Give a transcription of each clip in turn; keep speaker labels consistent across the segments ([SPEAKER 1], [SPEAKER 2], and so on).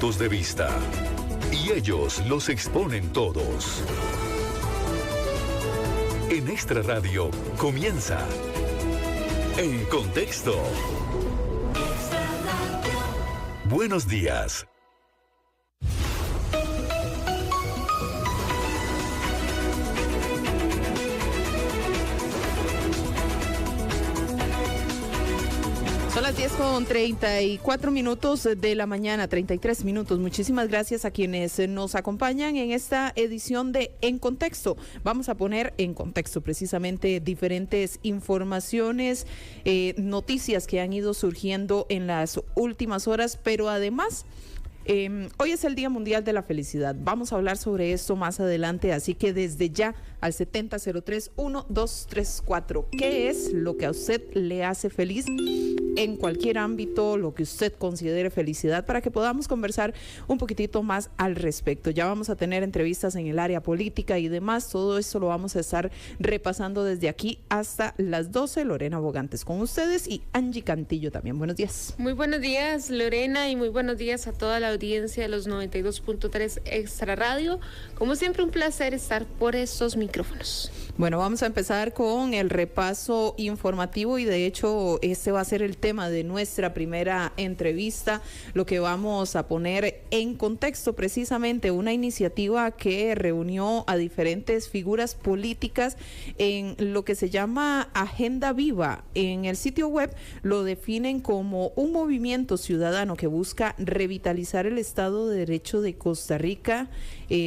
[SPEAKER 1] puntos de vista y ellos los exponen todos. En Extra Radio comienza En Contexto. Buenos días.
[SPEAKER 2] Son las 10:34 de la mañana, 33 minutos. Muchísimas gracias a quienes nos acompañan en esta edición de En Contexto. Vamos a poner en contexto precisamente diferentes informaciones, noticias que han ido surgiendo en las últimas horas, pero además hoy es el Día Mundial de la Felicidad. Vamos a hablar sobre esto más adelante, así que desde ya al 7003-1234. ¿Qué es lo que a usted le hace feliz en cualquier ámbito, lo que usted considere felicidad, para que podamos conversar un poquitito más al respecto? Ya vamos a tener entrevistas en el área política y demás. Todo esto lo vamos a estar repasando desde aquí hasta las 12. Lorena Bogantes con ustedes y Angie Cantillo también. Buenos días.
[SPEAKER 3] Muy buenos días, Lorena, y muy buenos días a toda la audiencia de los 92.3 Extra Radio. Como siempre, un placer estar por estos micrófonos.
[SPEAKER 2] Bueno, vamos a empezar con el repaso informativo y de hecho este va a ser el tema de nuestra primera entrevista, lo que vamos a poner en contexto precisamente una iniciativa que reunió a diferentes figuras políticas en lo que se llama Agenda Viva. En el sitio web lo definen como un movimiento ciudadano que busca revitalizar el Estado de Derecho de Costa Rica,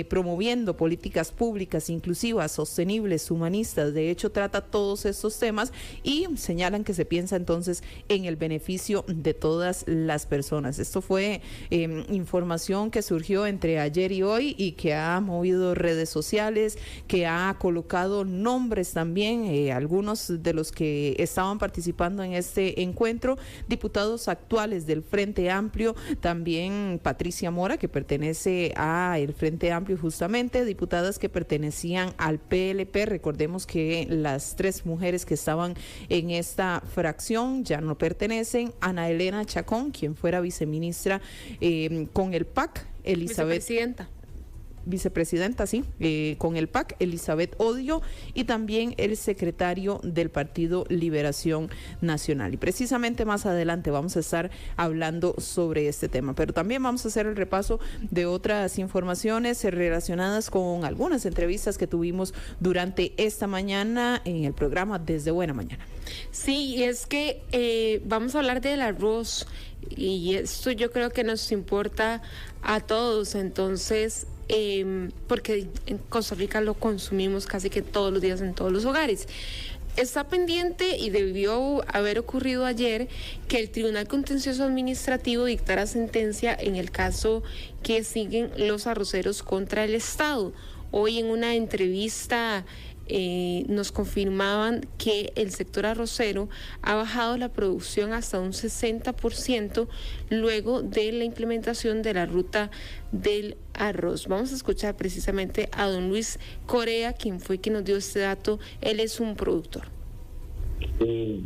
[SPEAKER 2] promoviendo políticas públicas inclusivas, sostenibles, humanistas. De hecho, trata todos estos temas y señalan que se piensa entonces en el beneficio de todas las personas. Esto fue información que surgió entre ayer y hoy y que ha movido redes sociales, que ha colocado nombres también, algunos de los que estaban participando en este encuentro, diputados actuales del Frente Amplio, también Patricia Mora, que pertenece a el Frente Amplio justamente, diputadas que pertenecían al PLP. Recordemos que las tres mujeres que estaban en esta fracción ya no pertenecen. Ana Elena Chacón, quien fuera viceministra con el PAC, vicepresidenta, sí, con el PAC, Elizabeth Odio, y también el secretario del Partido Liberación Nacional. Y precisamente más adelante vamos a estar hablando sobre este tema, pero también vamos a hacer el repaso de otras informaciones relacionadas con algunas entrevistas que tuvimos durante esta mañana en el programa Desde Buena Mañana.
[SPEAKER 3] Sí, y es que vamos a hablar del arroz, y esto yo creo que nos importa a todos, entonces porque en Costa Rica lo consumimos casi que todos los días en todos los hogares. Está pendiente y debió haber ocurrido ayer que el Tribunal Contencioso Administrativo dictara sentencia en el caso que siguen los arroceros contra el Estado. Hoy en una entrevista nos confirmaban que el sector arrocero ha bajado la producción hasta un 60% luego de la implementación de la ruta del arroz. Vamos a escuchar precisamente a don Luis Corea, quien fue quien nos dio este dato. Él es un productor.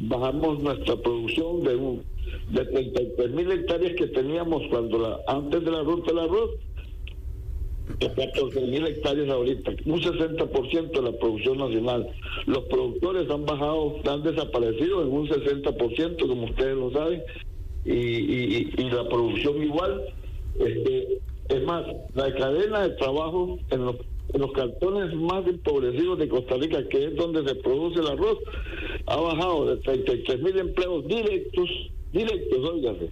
[SPEAKER 4] Bajamos nuestra producción de 33,000 hectáreas que teníamos antes de la ruta del arroz, de 14,000 hectáreas ahorita, un 60% de la producción nacional. Los productores han desaparecido en un 60%, como ustedes lo saben, y la producción igual. Es más, la cadena de trabajo en los cantones más empobrecidos de Costa Rica, que es donde se produce el arroz, ha bajado de 33,000 empleos directos, óigase,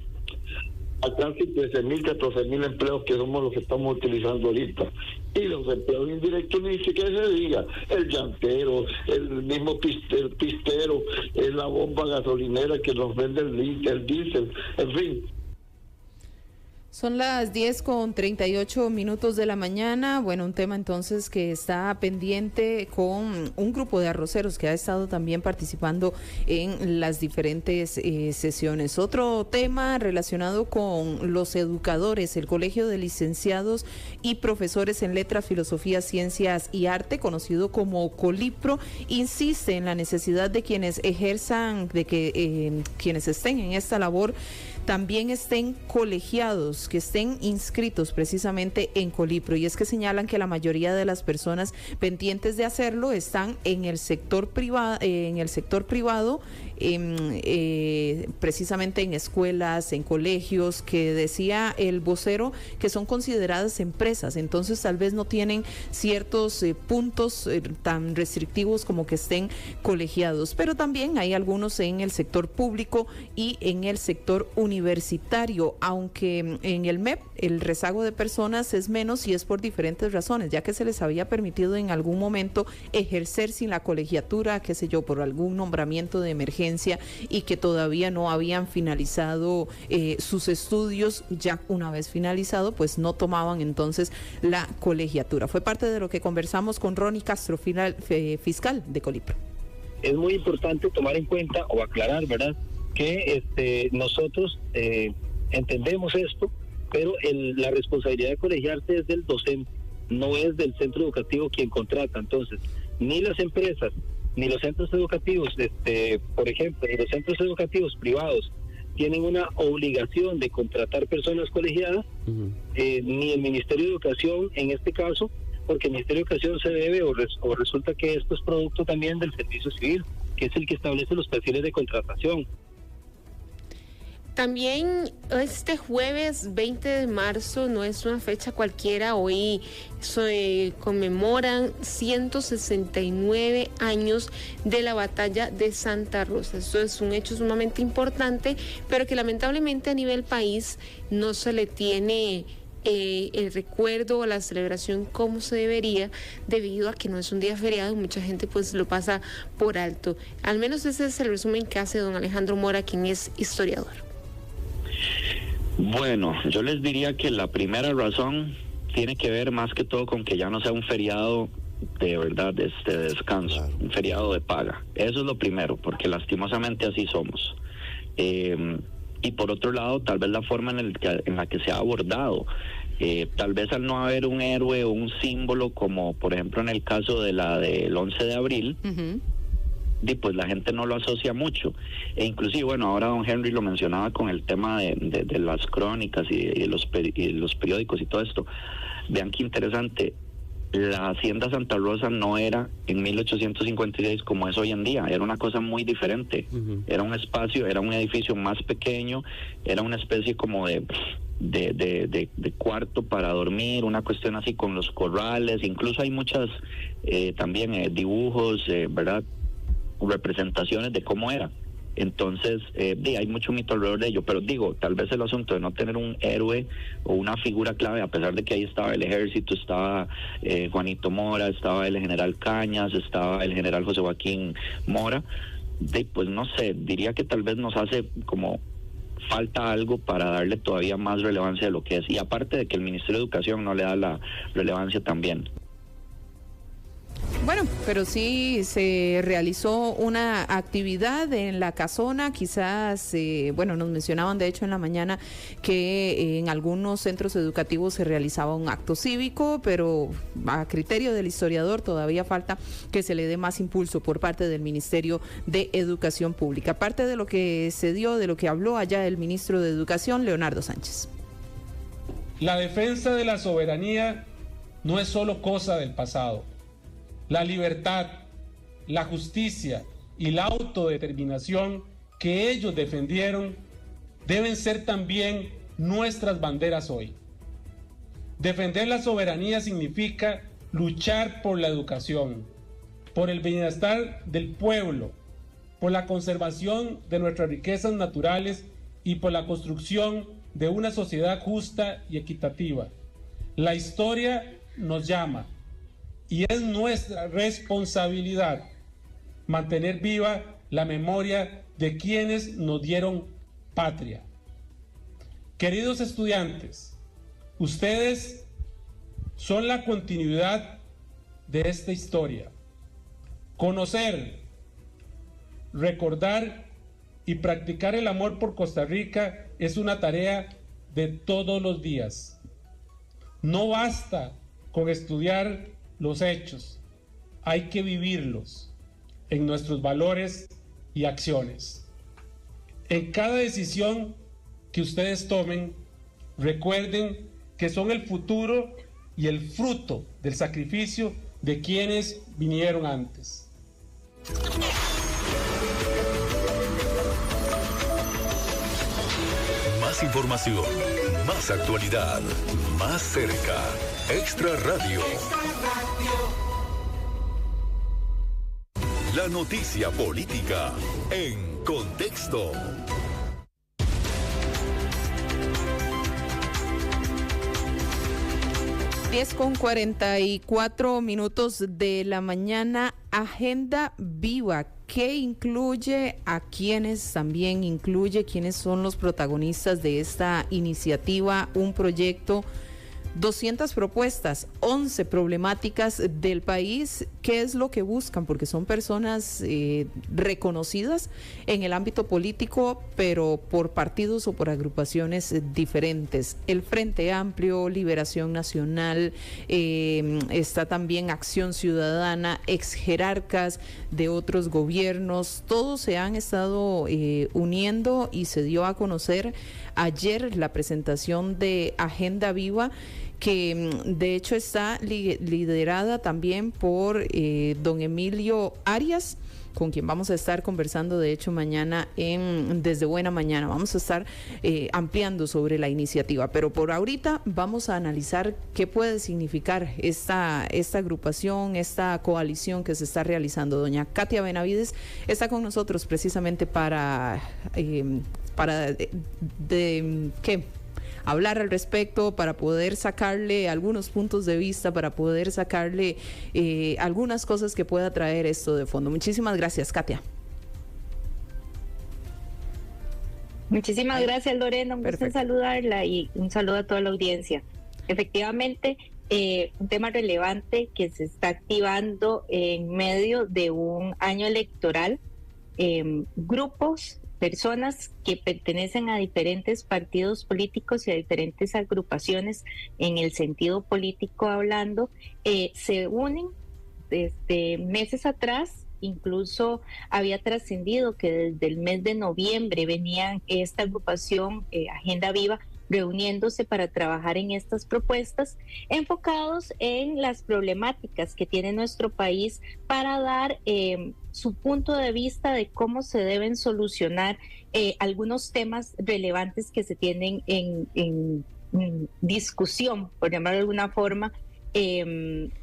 [SPEAKER 4] a casi 13,000, 14,000 empleos, que somos los que estamos utilizando ahorita. Y los empleos indirectos ni siquiera se diga, el llantero, el mismo pistero, la bomba gasolinera que nos vende el diésel, en fin.
[SPEAKER 2] Son las 10:38 de la mañana. Bueno, un tema entonces que está pendiente con un grupo de arroceros que ha estado también participando en las diferentes sesiones. Otro tema relacionado con los educadores. El Colegio de Licenciados y Profesores en Letras, Filosofía, Ciencias y Arte, conocido como Colipro, insiste en la necesidad de quienes ejerzan, quienes estén en esta labor, también estén colegiados, que estén inscritos precisamente en Colipro. Y es que señalan que la mayoría de las personas pendientes de hacerlo están en el sector privado, precisamente en escuelas, en colegios, que decía el vocero que son consideradas empresas, entonces tal vez no tienen ciertos puntos tan restrictivos como que estén colegiados, pero también hay algunos en el sector público y en el sector universitario, aunque en el MEP el rezago de personas es menos y es por diferentes razones, ya que se les había permitido en algún momento ejercer sin la colegiatura, qué sé yo, por algún nombramiento de emergencia y que todavía no habían finalizado sus estudios. Ya una vez finalizado, pues no tomaban entonces la colegiatura. Fue parte de lo que conversamos con Ronnie Castro, fiscal de Colipro.
[SPEAKER 5] Es muy importante tomar en cuenta o aclarar, ¿verdad?, que nosotros entendemos esto, pero la responsabilidad de colegiarse es del docente, no es del centro educativo quien contrata. Entonces, ni las empresas, ni los centros educativos, por ejemplo, ni los centros educativos privados tienen una obligación de contratar personas colegiadas, ni el Ministerio de Educación en este caso, porque el Ministerio de Educación se debe o resulta que esto es producto también del Servicio Civil, que es el que establece los perfiles de contratación.
[SPEAKER 3] También este jueves 20 de marzo no es una fecha cualquiera, hoy se conmemoran 169 años de la batalla de Santa Rosa. Esto es un hecho sumamente importante, pero que lamentablemente a nivel país no se le tiene el recuerdo o la celebración como se debería, debido a que no es un día feriado y mucha gente pues lo pasa por alto. Al menos ese es el resumen que hace don Alejandro Mora, quien es historiador.
[SPEAKER 6] Bueno, yo les diría que la primera razón tiene que ver más que todo con que ya no sea un feriado de verdad de descanso, un feriado de paga. Eso es lo primero, porque lastimosamente así somos. Y por otro lado, tal vez la forma en la que se ha abordado, tal vez al no haber un héroe o un símbolo, como por ejemplo en el caso de la del 11 de abril, pues la gente no lo asocia mucho. E inclusive, bueno, ahora don Henry lo mencionaba con el tema de las crónicas y los periódicos y todo esto. Vean qué interesante, la Hacienda Santa Rosa no era en 1856 como es hoy en día, era una cosa muy diferente. Era un espacio, era un edificio más pequeño, era una especie como de cuarto para dormir, una cuestión así con los corrales, incluso hay muchas también dibujos, ¿verdad?, representaciones de cómo era. Entonces, hay mucho mito alrededor de ello, pero digo, tal vez el asunto de no tener un héroe o una figura clave, a pesar de que ahí estaba el ejército, estaba Juanito Mora, estaba el general Cañas, estaba el general José Joaquín Mora, pues no sé, diría que tal vez nos hace como falta algo para darle todavía más relevancia de lo que es, y aparte de que el Ministerio de Educación no le da la relevancia también.
[SPEAKER 2] Bueno, pero sí se realizó una actividad en la casona, quizás, nos mencionaban de hecho en la mañana que en algunos centros educativos se realizaba un acto cívico, pero a criterio del historiador todavía falta que se le dé más impulso por parte del Ministerio de Educación Pública. Parte de lo que se dio, de lo que habló allá el ministro de Educación, Leonardo Sánchez.
[SPEAKER 7] La defensa de la soberanía no es solo cosa del pasado. La libertad, la justicia y la autodeterminación que ellos defendieron deben ser también nuestras banderas hoy. Defender la soberanía significa luchar por la educación, por el bienestar del pueblo, por la conservación de nuestras riquezas naturales y por la construcción de una sociedad justa y equitativa. La historia nos llama. Y es nuestra responsabilidad mantener viva la memoria de quienes nos dieron patria. Queridos estudiantes, ustedes son la continuidad de esta historia. Conocer, recordar y practicar el amor por Costa Rica es una tarea de todos los días. No basta con estudiar los hechos, hay que vivirlos en nuestros valores y acciones. En cada decisión que ustedes tomen, recuerden que son el futuro y el fruto del sacrificio de quienes vinieron antes.
[SPEAKER 1] Más información, más actualidad, más cerca. Extra Radio. La noticia política en contexto.
[SPEAKER 2] 10:44 de la mañana, Agenda Viva, que incluye a quienes también incluye quiénes son los protagonistas de esta iniciativa, un proyecto, 200 propuestas, 11 problemáticas del país. ¿Qué es lo que buscan? Porque son personas reconocidas en el ámbito político, pero por partidos o por agrupaciones diferentes. El Frente Amplio, Liberación Nacional, está también Acción Ciudadana, ex jerarcas de otros gobiernos. Todos se han estado uniendo, y se dio a conocer ayer la presentación de Agenda Viva, que de hecho está liderada también por don Emilio Arias, con quien vamos a estar conversando de hecho mañana Desde Buena Mañana. Vamos a estar ampliando sobre la iniciativa, pero por ahorita vamos a analizar qué puede significar esta agrupación, esta coalición que se está realizando. Doña Katia Benavides está con nosotros precisamente para hablar al respecto, para poder sacarle algunos puntos de vista, para poder sacarle algunas cosas que pueda traer esto de fondo. Muchísimas gracias, Katia.
[SPEAKER 8] Muchísimas gracias, Lorena. Un gusto en saludarla y un saludo a toda la audiencia. Efectivamente, un tema relevante que se está activando en medio de un año electoral. Grupos, personas que pertenecen a diferentes partidos políticos y a diferentes agrupaciones en el sentido político hablando, se unen desde meses atrás. Incluso había trascendido que desde el mes de noviembre venían esta agrupación Agenda Viva reuniéndose para trabajar en estas propuestas, enfocados en las problemáticas que tiene nuestro país, para dar su punto de vista de cómo se deben solucionar algunos temas relevantes que se tienen en discusión, por llamarlo de alguna forma,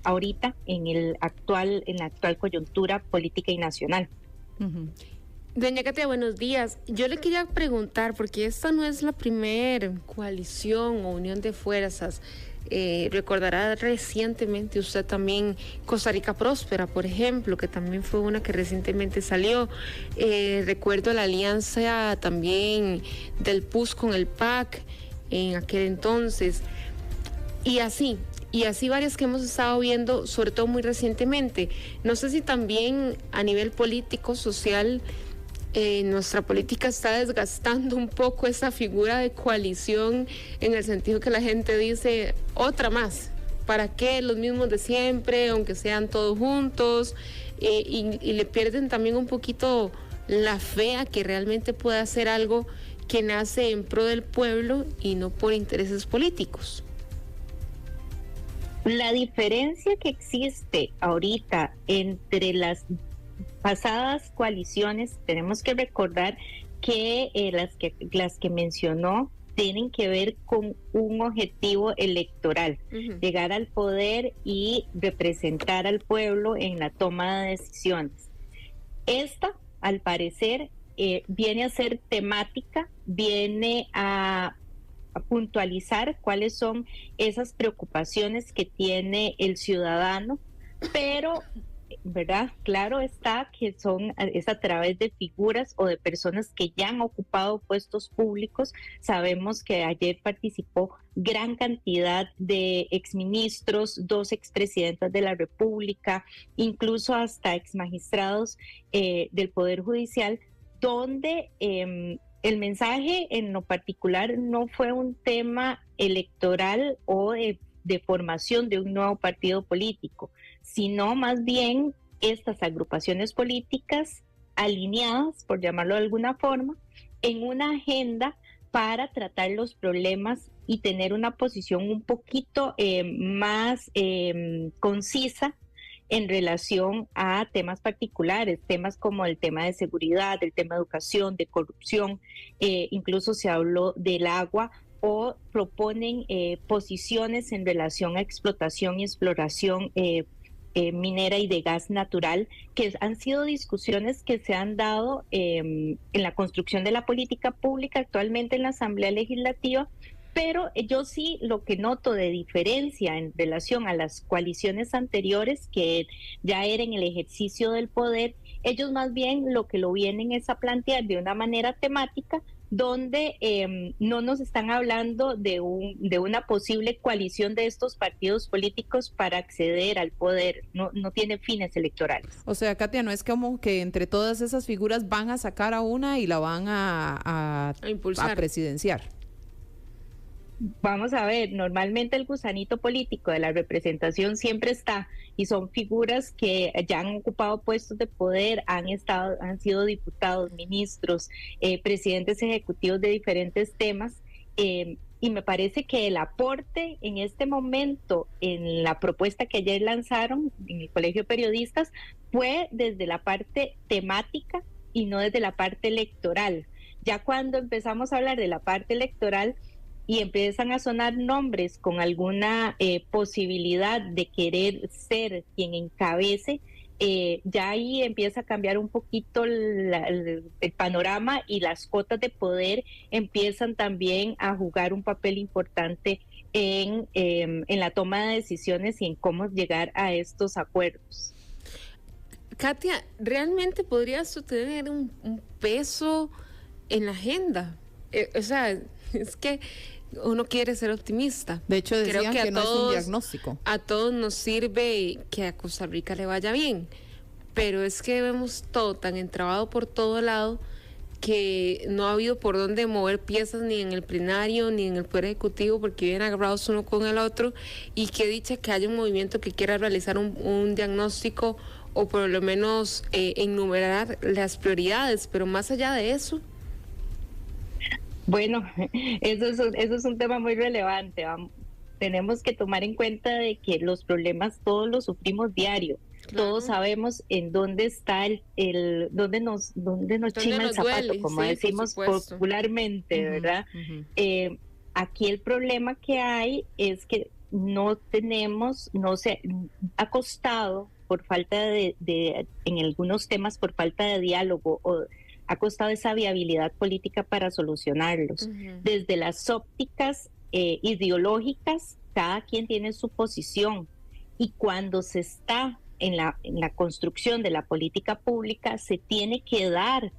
[SPEAKER 8] ahorita en la actual coyuntura política y nacional.
[SPEAKER 3] Uh-huh. Doña Katia, buenos días. Yo le quería preguntar, porque esta no es la primera coalición o unión de fuerzas. Recordará recientemente usted también Costa Rica Próspera, por ejemplo, que también fue una que recientemente salió. Recuerdo la alianza también del PUS con el PAC en aquel entonces. Y así varias que hemos estado viendo, sobre todo muy recientemente. No sé si también a nivel político, social, nuestra política está desgastando un poco esa figura de coalición, en el sentido que la gente dice, otra más, ¿para qué? Los mismos de siempre, aunque sean todos juntos, y le pierden también un poquito la fe a que realmente pueda hacer algo que nace en pro del pueblo y no por intereses políticos.
[SPEAKER 8] La diferencia que existe ahorita entre las pasadas coaliciones, tenemos que recordar que las que mencionó tienen que ver con un objetivo electoral, uh-huh. Llegar al poder y representar al pueblo en la toma de decisiones. Esta, al parecer, viene a ser temática, viene a puntualizar cuáles son esas preocupaciones que tiene el ciudadano, pero ¿verdad? Claro está que es a través de figuras o de personas que ya han ocupado puestos públicos. Sabemos que ayer participó gran cantidad de exministros, 2 expresidentas de la República, incluso hasta exmagistrados del Poder Judicial, donde el mensaje en lo particular no fue un tema electoral o de formación de un nuevo partido político, sino más bien estas agrupaciones políticas alineadas, por llamarlo de alguna forma, en una agenda para tratar los problemas y tener una posición un poquito más concisa en relación a temas particulares, temas como el tema de seguridad, el tema de educación, de corrupción, incluso se habló del agua, o proponen posiciones en relación a explotación y exploración minera y de gas natural, que han sido discusiones que se han dado en la construcción de la política pública actualmente en la Asamblea Legislativa, pero yo sí lo que noto de diferencia en relación a las coaliciones anteriores, que ya era en el ejercicio del poder, ellos más bien lo que lo vienen es a plantear de una manera temática, donde no nos están hablando de una posible coalición de estos partidos políticos para acceder al poder, no tiene fines electorales.
[SPEAKER 2] O sea, Katia, no es como que entre todas esas figuras van a sacar a una y la van a impulsar, a presidenciar.
[SPEAKER 8] Vamos a ver, normalmente el gusanito político de la representación siempre está, y son figuras que ya han ocupado puestos de poder, han sido diputados, ministros, presidentes ejecutivos de diferentes temas, y me parece que el aporte en este momento en la propuesta que ayer lanzaron en el Colegio de Periodistas fue desde la parte temática y no desde la parte electoral. Ya cuando empezamos a hablar de la parte electoral y empiezan a sonar nombres con alguna posibilidad de querer ser quien encabece, ya ahí empieza a cambiar un poquito el panorama, y las cotas de poder empiezan también a jugar un papel importante en la toma de decisiones y en cómo llegar a estos acuerdos.
[SPEAKER 3] Katia, ¿realmente podrías tener un peso en la agenda? O sea, es que uno quiere ser optimista.
[SPEAKER 2] De hecho, decían que no es un diagnóstico.
[SPEAKER 3] A todos nos sirve que a Costa Rica le vaya bien, pero es que vemos todo tan entrabado por todo lado que no ha habido por dónde mover piezas ni en el plenario ni en el Poder Ejecutivo, porque vienen agarrados uno con el otro, y que dicha que haya un movimiento que quiera realizar un diagnóstico o por lo menos enumerar las prioridades, pero más allá de eso.
[SPEAKER 8] Bueno, eso es un tema muy relevante. Tenemos que tomar en cuenta de que los problemas todos los sufrimos diario. Claro. Todos sabemos en dónde está dónde nos chima el zapato, duele, como sí, decimos popularmente, ¿verdad? Uh-huh. Aquí el problema que hay es que no se ha costado por falta de en algunos temas, por falta de diálogo, o ha costado esa viabilidad política para solucionarlos. Uh-huh. Desde las ópticas ideológicas, cada quien tiene su posición, y cuando se está en la construcción de la política pública, se tiene que dar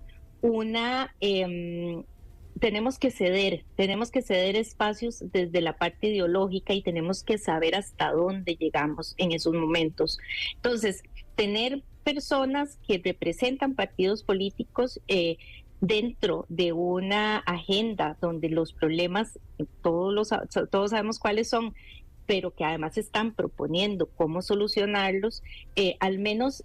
[SPEAKER 8] tenemos que ceder espacios desde la parte ideológica, y tenemos que saber hasta dónde llegamos en esos momentos. Entonces, tener personas que representan partidos políticos dentro de una agenda donde los problemas, todos sabemos cuáles son, pero que además están proponiendo cómo solucionarlos, al menos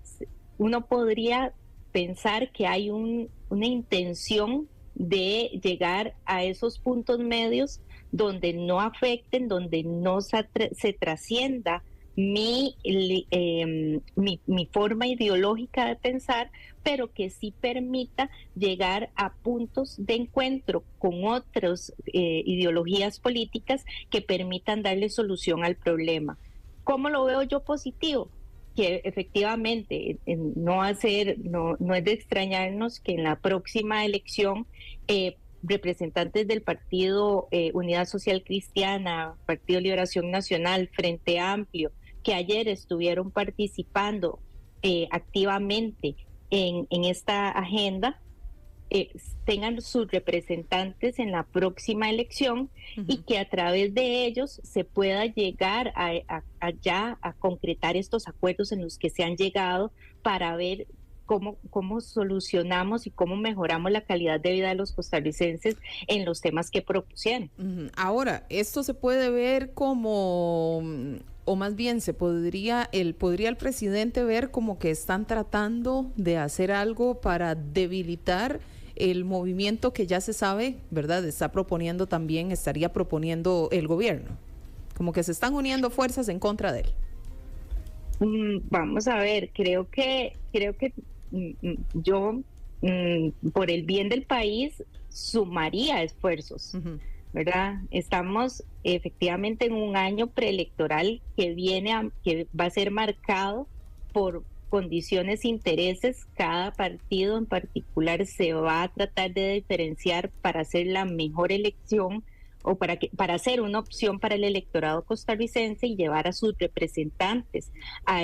[SPEAKER 8] uno podría pensar que hay una intención de llegar a esos puntos medios donde no afecten, donde no se trascienda mi forma ideológica de pensar, pero que sí permita llegar a puntos de encuentro con otras ideologías políticas que permitan darle solución al problema. ¿Cómo lo veo yo positivo? Que efectivamente no es de extrañarnos que en la próxima elección representantes del Partido Unidad Social Cristiana, Partido Liberación Nacional, Frente Amplio, que ayer estuvieron participando activamente en esta agenda, tengan sus representantes en la próxima elección. Uh-huh. Y que a través de ellos se pueda llegar a concretar estos acuerdos en los que se han llegado, para ver cómo solucionamos y cómo mejoramos la calidad de vida de los costarricenses en los temas que propusieron.
[SPEAKER 2] Uh-huh. Ahora, esto se puede ver como, o más bien podría el presidente ver como que están tratando de hacer algo para debilitar el movimiento que ya se sabe, ¿verdad?, estaría proponiendo el gobierno. Como que se están uniendo fuerzas en contra de él.
[SPEAKER 8] Vamos a ver, creo que yo, por el bien del país, sumaría esfuerzos, ¿verdad? Estamos efectivamente en un año preelectoral que va a ser marcado por condiciones, intereses. Cada partido en particular se va a tratar de diferenciar para hacer la mejor elección o para hacer una opción para el electorado costarricense y llevar a sus representantes a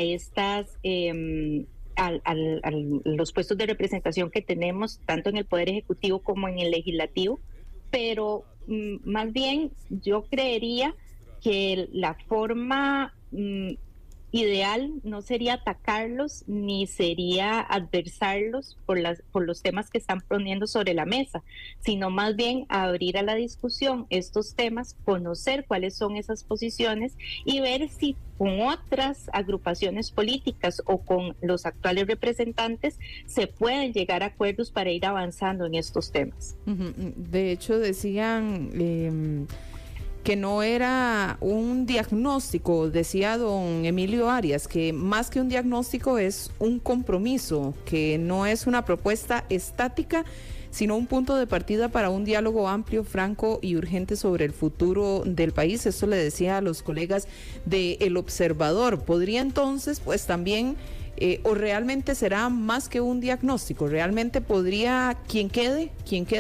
[SPEAKER 8] los puestos de representación que tenemos tanto en el Poder Ejecutivo como en el Legislativo. Pero más bien yo creería que la forma ideal no sería atacarlos ni sería adversarlos por los temas que están poniendo sobre la mesa, sino más bien abrir a la discusión estos temas, conocer cuáles son esas posiciones y ver si con otras agrupaciones políticas o con los actuales representantes se pueden llegar a acuerdos para ir avanzando en estos temas.
[SPEAKER 2] De hecho, decían que no era un diagnóstico, decía don Emilio Arias, que más que un diagnóstico es un compromiso, que no es una propuesta estática, sino un punto de partida para un diálogo amplio, franco y urgente sobre el futuro del país. Esto le decía a los colegas de El Observador. Podría entonces, pues también, o realmente será más que un diagnóstico, realmente podría, quien quede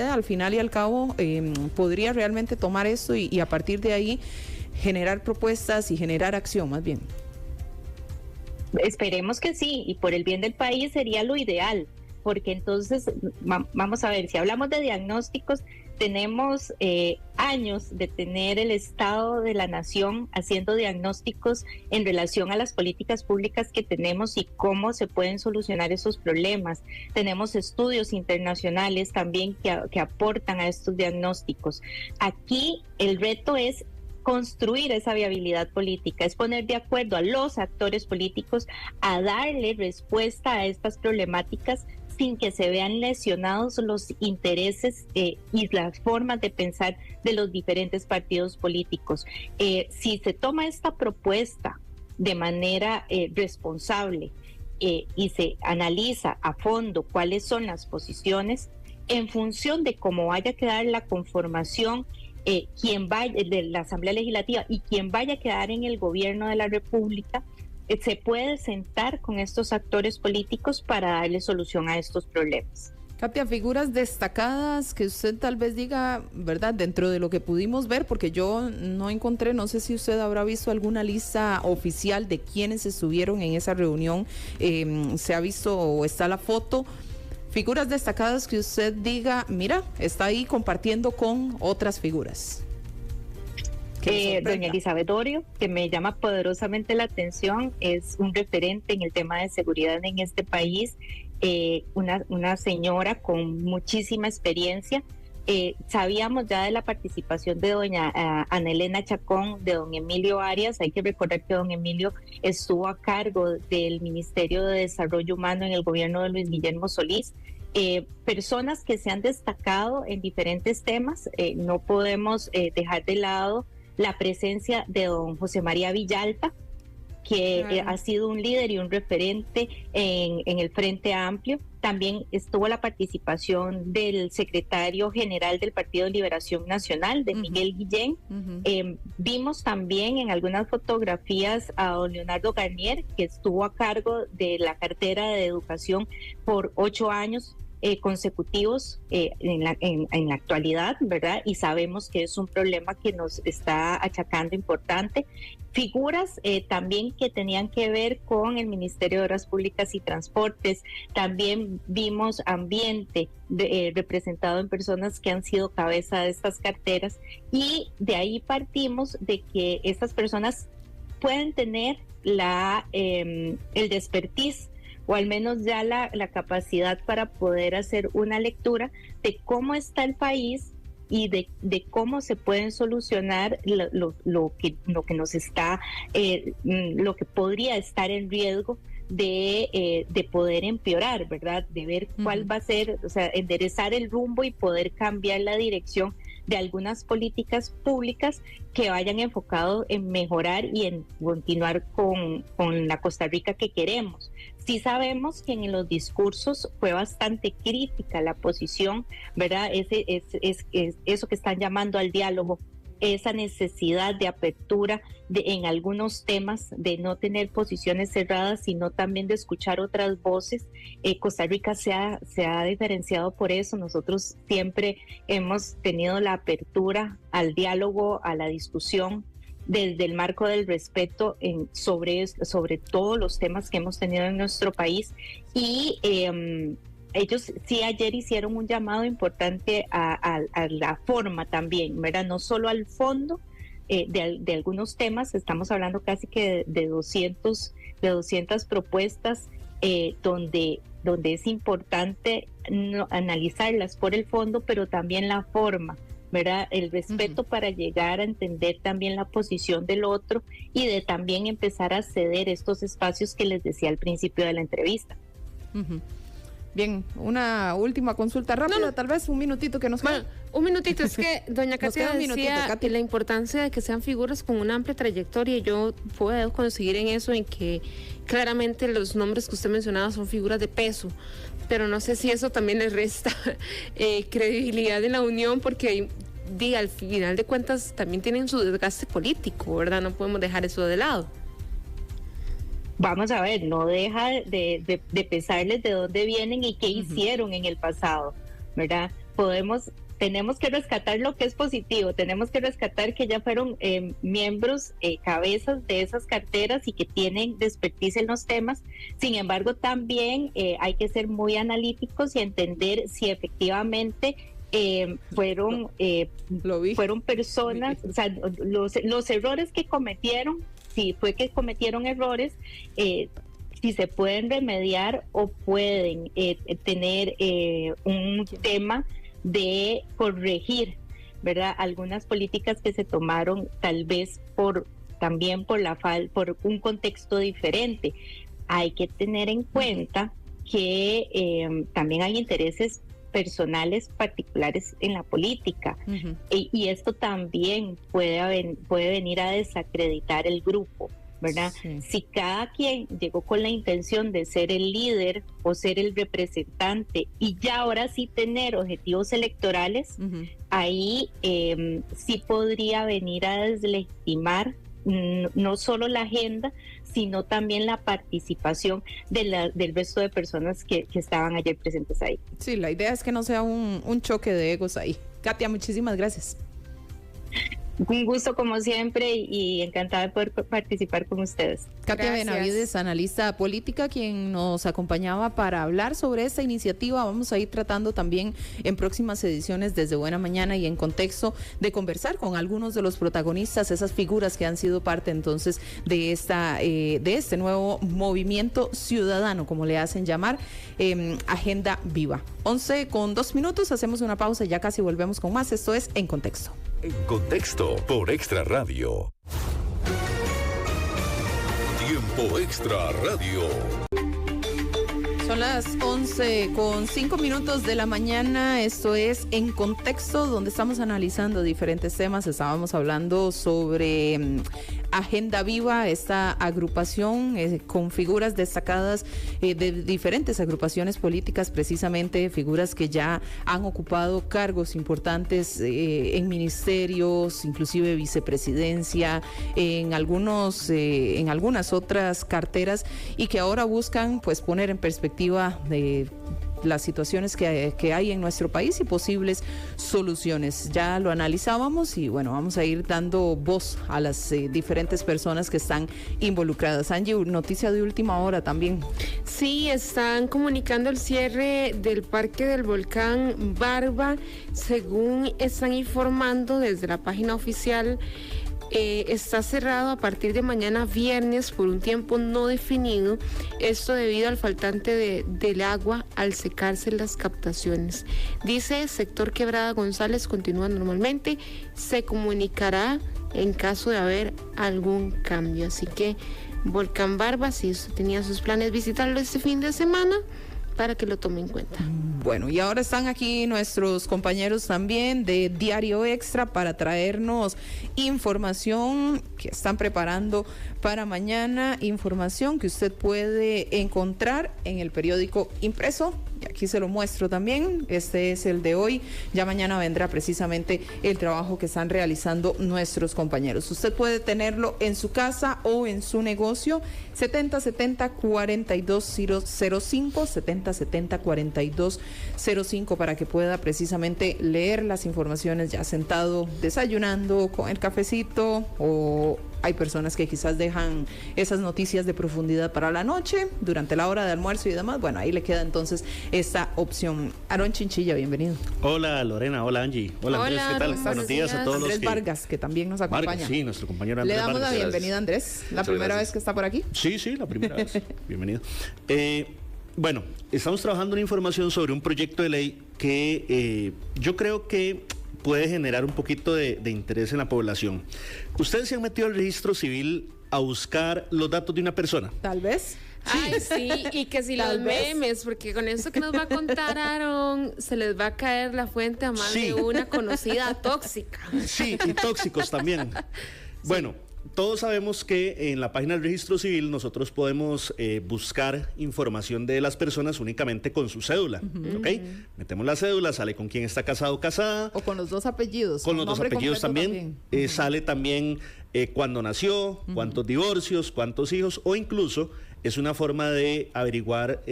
[SPEAKER 2] al final y al cabo, podría realmente tomar esto y a partir de ahí generar propuestas y generar acción más bien.
[SPEAKER 8] Esperemos que sí, y por el bien del país sería lo ideal, porque entonces, vamos a ver, si hablamos de diagnósticos, tenemos años de tener el Estado de la Nación haciendo diagnósticos en relación a las políticas públicas que tenemos y cómo se pueden solucionar esos problemas. Tenemos estudios internacionales también que aportan a estos diagnósticos. Aquí el reto es construir esa viabilidad política, es poner de acuerdo a los actores políticos a darle respuesta a estas problemáticas sin que se vean lesionados los intereses y las formas de pensar de los diferentes partidos políticos. Si se toma esta propuesta de manera responsable y se analiza a fondo cuáles son las posiciones, en función de cómo vaya a quedar la conformación quien vaya de la Asamblea Legislativa y quien vaya a quedar en el gobierno de la República, se puede sentar con estos actores políticos para darle solución a estos problemas.
[SPEAKER 2] Katia, figuras destacadas que usted tal vez diga, ¿verdad?, dentro de lo que pudimos ver, porque yo no encontré, no sé si usted habrá visto alguna lista oficial de quienes estuvieron en esa reunión, se ha visto o está la foto. Figuras destacadas que usted diga, mira, está ahí compartiendo con otras figuras.
[SPEAKER 8] Doña Elizabeth Orio, que me llama poderosamente la atención, es un referente en el tema de seguridad en este país, una señora con muchísima experiencia. Sabíamos ya de la participación de doña Ana Elena Chacón, de don Emilio Arias. Hay que recordar que don Emilio estuvo a cargo del Ministerio de Desarrollo Humano en el gobierno de Luis Guillermo Solís. Personas que se han destacado en diferentes temas. No podemos dejar de lado la presencia de don José María Villalta, que ha sido un líder y un referente en el Frente Amplio. También estuvo la participación del secretario general del Partido de Liberación Nacional, de Miguel Guillén. Vimos también en algunas fotografías a don Leonardo Garnier, que estuvo a cargo de la cartera de Educación por 8 años consecutivos en la actualidad, ¿verdad? Y sabemos que es un problema que nos está achacando importante. Figuras también que tenían que ver con el Ministerio de Obras Públicas y Transportes. También vimos ambiente representado en personas que han sido cabeza de estas carteras, y de ahí partimos de que estas personas pueden tener el expertise, o al menos ya la capacidad para poder hacer una lectura de cómo está el país y de cómo se pueden solucionar lo que nos está, lo que podría estar en riesgo de poder empeorar, ¿verdad? De ver cuál va a ser, o sea, enderezar el rumbo y poder cambiar la dirección de algunas políticas públicas que vayan enfocado en mejorar y en continuar con la Costa Rica que queremos. Sí sabemos que en los discursos fue bastante crítica la posición, ¿verdad? Eso que están llamando al diálogo, esa necesidad de apertura en algunos temas, de no tener posiciones cerradas, sino también de escuchar otras voces. Costa Rica se ha diferenciado por eso. Nosotros siempre hemos tenido la apertura al diálogo, a la discusión, desde el marco del respeto sobre todos los temas que hemos tenido en nuestro país. Y ellos sí ayer hicieron un llamado importante a la forma también, ¿verdad? No solo al fondo de algunos temas. Estamos hablando casi que de 200 propuestas donde es importante analizarlas por el fondo, pero también la forma, ¿verdad? El respeto para llegar a entender también la posición del otro y de también empezar a ceder estos espacios que les decía al principio de la entrevista.
[SPEAKER 2] Bien, una última consulta rápida, tal vez un minutito que nos queda.
[SPEAKER 3] Bueno, un minutito, es que doña Katia decía la importancia de que sean figuras con una amplia trayectoria, y yo puedo conseguir en eso, en que claramente los nombres que usted mencionaba son figuras de peso, pero no sé si eso también les resta credibilidad en la unión, porque al final de cuentas también tienen su desgaste político, ¿verdad? No podemos dejar eso de lado.
[SPEAKER 8] Vamos a ver, no deja de pesarles de dónde vienen y qué hicieron en el pasado, ¿verdad? Tenemos que rescatar lo que es positivo, tenemos que rescatar que ya fueron miembros, cabezas de esas carteras y que tienen expertise en los temas. Sin embargo, también hay que ser muy analíticos y entender si efectivamente fueron personas, o sea, los errores que cometieron, si fue que cometieron errores, si se pueden remediar o pueden tener un tema de corregir, ¿verdad? Algunas políticas que se tomaron tal vez por un contexto diferente. Hay que tener en cuenta que también hay intereses personales particulares en la política, y esto también puede venir a desacreditar el grupo, ¿verdad? Sí. Si cada quien llegó con la intención de ser el líder o ser el representante y ya ahora sí tener objetivos electorales, ahí sí podría venir a deslegitimar no solo la agenda, sino también la participación del resto de personas que estaban ayer presentes ahí.
[SPEAKER 2] Sí, la idea es que no sea un choque de egos ahí. Katia, muchísimas gracias.
[SPEAKER 8] Un gusto como siempre y encantada de poder participar con ustedes.
[SPEAKER 2] Katia Benavides, analista política, quien nos acompañaba para hablar sobre esta iniciativa. Vamos a ir tratando también en próximas ediciones desde Buena Mañana y en contexto de conversar con algunos de los protagonistas, esas figuras que han sido parte entonces de este nuevo movimiento ciudadano, como le hacen llamar, Agenda Viva. 11:02, hacemos una pausa y ya casi volvemos con más. Esto es En Contexto.
[SPEAKER 1] En Contexto por Extra Radio. Tiempo Extra Radio.
[SPEAKER 2] Son las 11:05 de la mañana. Esto es En Contexto, donde estamos analizando diferentes temas. Estábamos hablando sobre Agenda Viva, esta agrupación con figuras destacadas de diferentes agrupaciones políticas, precisamente figuras que ya han ocupado cargos importantes en ministerios, inclusive vicepresidencia, en algunas otras carteras, y que ahora buscan pues poner en perspectiva de las situaciones que hay en nuestro país y posibles soluciones. Ya lo analizábamos y bueno, vamos a ir dando voz a las diferentes personas que están involucradas. Angie, noticia de última hora también.
[SPEAKER 3] Sí, están comunicando el cierre del Parque del Volcán Barba. Según están informando desde la página oficial, está cerrado a partir de mañana viernes por un tiempo no definido, esto debido al faltante del agua al secarse las captaciones. Dice, sector Quebrada González continúa normalmente, se comunicará en caso de haber algún cambio, así que Volcán Barba, si usted tenía sus planes visitarlo este fin de semana, para que lo tome en cuenta.
[SPEAKER 2] Bueno, y ahora están aquí nuestros compañeros también de Diario Extra para traernos información que están preparando para mañana, información que usted puede encontrar en el periódico impreso. Y aquí se lo muestro también, este es el de hoy, ya mañana vendrá precisamente el trabajo que están realizando nuestros compañeros. Usted puede tenerlo en su casa o en su negocio, 7070-4205, 7070-4205, para que pueda precisamente leer las informaciones ya sentado, desayunando, con el cafecito, o hay personas que quizás dejan esas noticias de profundidad para la noche, durante la hora de almuerzo y demás. Bueno, ahí le queda entonces esta opción. Aarón Chinchilla, bienvenido.
[SPEAKER 9] Hola Lorena, hola Angie, hola Andrés, ¿qué tal? Buenos días a todos
[SPEAKER 2] Andrés
[SPEAKER 9] los que...
[SPEAKER 2] Vargas, que también nos acompaña.
[SPEAKER 9] Vargas, sí, nuestro compañero Andrés
[SPEAKER 2] Le damos
[SPEAKER 9] Vargas.
[SPEAKER 2] la bienvenida, Andrés. La
[SPEAKER 9] Muchas
[SPEAKER 2] primera
[SPEAKER 9] gracias.
[SPEAKER 2] vez que está por aquí.
[SPEAKER 9] Sí, la primera vez. Bienvenido. Bueno, estamos trabajando en información sobre un proyecto de ley que yo creo que puede generar un poquito de interés en la población. ¿Ustedes se han metido al registro civil a buscar los datos de una persona?
[SPEAKER 2] Tal vez.
[SPEAKER 3] Ay, sí, y que si los memes, porque con eso que nos va a contar Aarón, se les va a caer la fuente a más de una conocida tóxica.
[SPEAKER 9] Sí, y tóxicos también. Bueno, todos sabemos que en la página del registro civil nosotros podemos buscar información de las personas únicamente con su cédula, ¿ok? Metemos la cédula, sale con quién está casado o casada.
[SPEAKER 2] O con los dos apellidos.
[SPEAKER 9] Con los dos apellidos también. Sale también cuándo nació, cuántos divorcios, cuántos hijos, o incluso es una forma de averiguar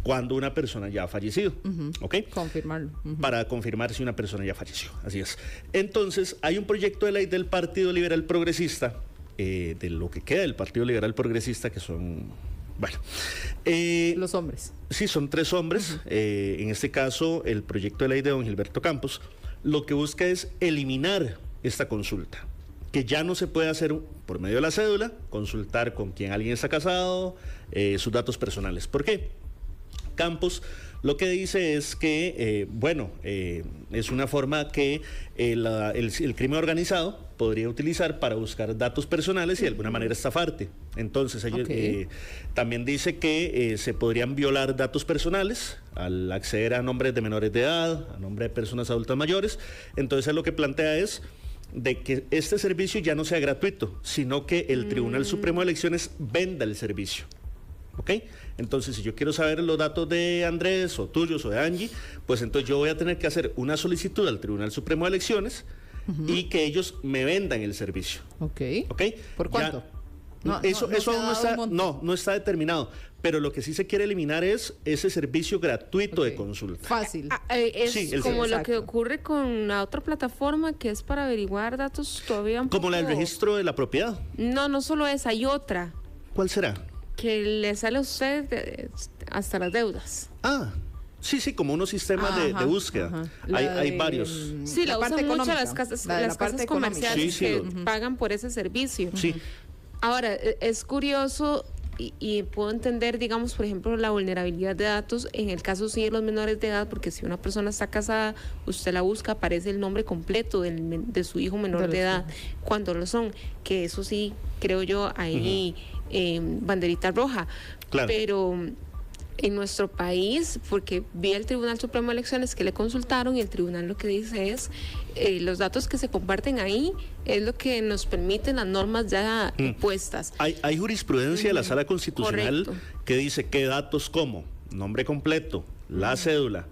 [SPEAKER 9] cuando una persona ya ha fallecido, ¿ok?
[SPEAKER 2] Confirmarlo.
[SPEAKER 9] Para confirmar si una persona ya falleció, así es. Entonces, hay un proyecto de ley del Partido Liberal Progresista, de lo que queda del Partido Liberal Progresista, que son, bueno...
[SPEAKER 2] los hombres.
[SPEAKER 9] Sí, son 3 hombres. En este caso, el proyecto de ley de don Gilberto Campos, lo que busca es eliminar esta consulta, que ya no se puede hacer por medio de la cédula, consultar con quién alguien está casado, sus datos personales. ¿Por qué? Campos lo que dice es que, es una forma que el crimen organizado podría utilizar para buscar datos personales y de alguna manera estafarte. Entonces, ellos, también dice que se podrían violar datos personales al acceder a nombres de menores de edad, a nombre de personas adultas mayores. Entonces, él lo que plantea es de que este servicio ya no sea gratuito, sino que el Tribunal Supremo de Elecciones venda el servicio. ¿Ok? Entonces, si yo quiero saber los datos de Andrés o tuyos o de Angie, pues entonces yo voy a tener que hacer una solicitud al Tribunal Supremo de Elecciones y que ellos me vendan el servicio.
[SPEAKER 2] Ok.
[SPEAKER 9] ¿Ok?
[SPEAKER 2] ¿Por cuánto?
[SPEAKER 9] Eso aún no está determinado, pero lo que sí se quiere eliminar es ese servicio gratuito de consulta.
[SPEAKER 2] Fácil.
[SPEAKER 3] Es
[SPEAKER 9] Sí,
[SPEAKER 3] como lo
[SPEAKER 2] exacto.
[SPEAKER 3] que ocurre con la otra plataforma que es para averiguar datos todavía un
[SPEAKER 9] Como la del
[SPEAKER 3] poco-
[SPEAKER 9] registro de la propiedad.
[SPEAKER 3] No solo esa, hay otra
[SPEAKER 9] ¿Cuál será?
[SPEAKER 3] que le sale a usted hasta las deudas.
[SPEAKER 9] Sí, como unos sistemas de búsqueda. Hay varios.
[SPEAKER 3] Sí, la
[SPEAKER 2] parte
[SPEAKER 3] usan mucho
[SPEAKER 2] económica,
[SPEAKER 3] las casas,
[SPEAKER 2] la de la
[SPEAKER 3] las
[SPEAKER 2] parte
[SPEAKER 3] casas
[SPEAKER 2] económica.
[SPEAKER 3] comerciales
[SPEAKER 9] Sí,
[SPEAKER 3] que pagan por ese servicio.
[SPEAKER 9] Sí.
[SPEAKER 3] Ahora, es curioso y puedo entender, digamos, por ejemplo, la vulnerabilidad de datos en el caso sí de los menores de edad, porque si una persona está casada, usted la busca, aparece el nombre completo de su hijo menor de edad, cuando lo son, que eso sí, creo yo, ahí banderita roja.
[SPEAKER 9] Claro.
[SPEAKER 3] Pero en nuestro país, porque vi el Tribunal Supremo de Elecciones que le consultaron y el tribunal lo que dice es los datos que se comparten ahí es lo que nos permiten las normas ya puestas.
[SPEAKER 9] Hay jurisprudencia de la Sala Constitucional que dice qué datos como nombre completo, la cédula,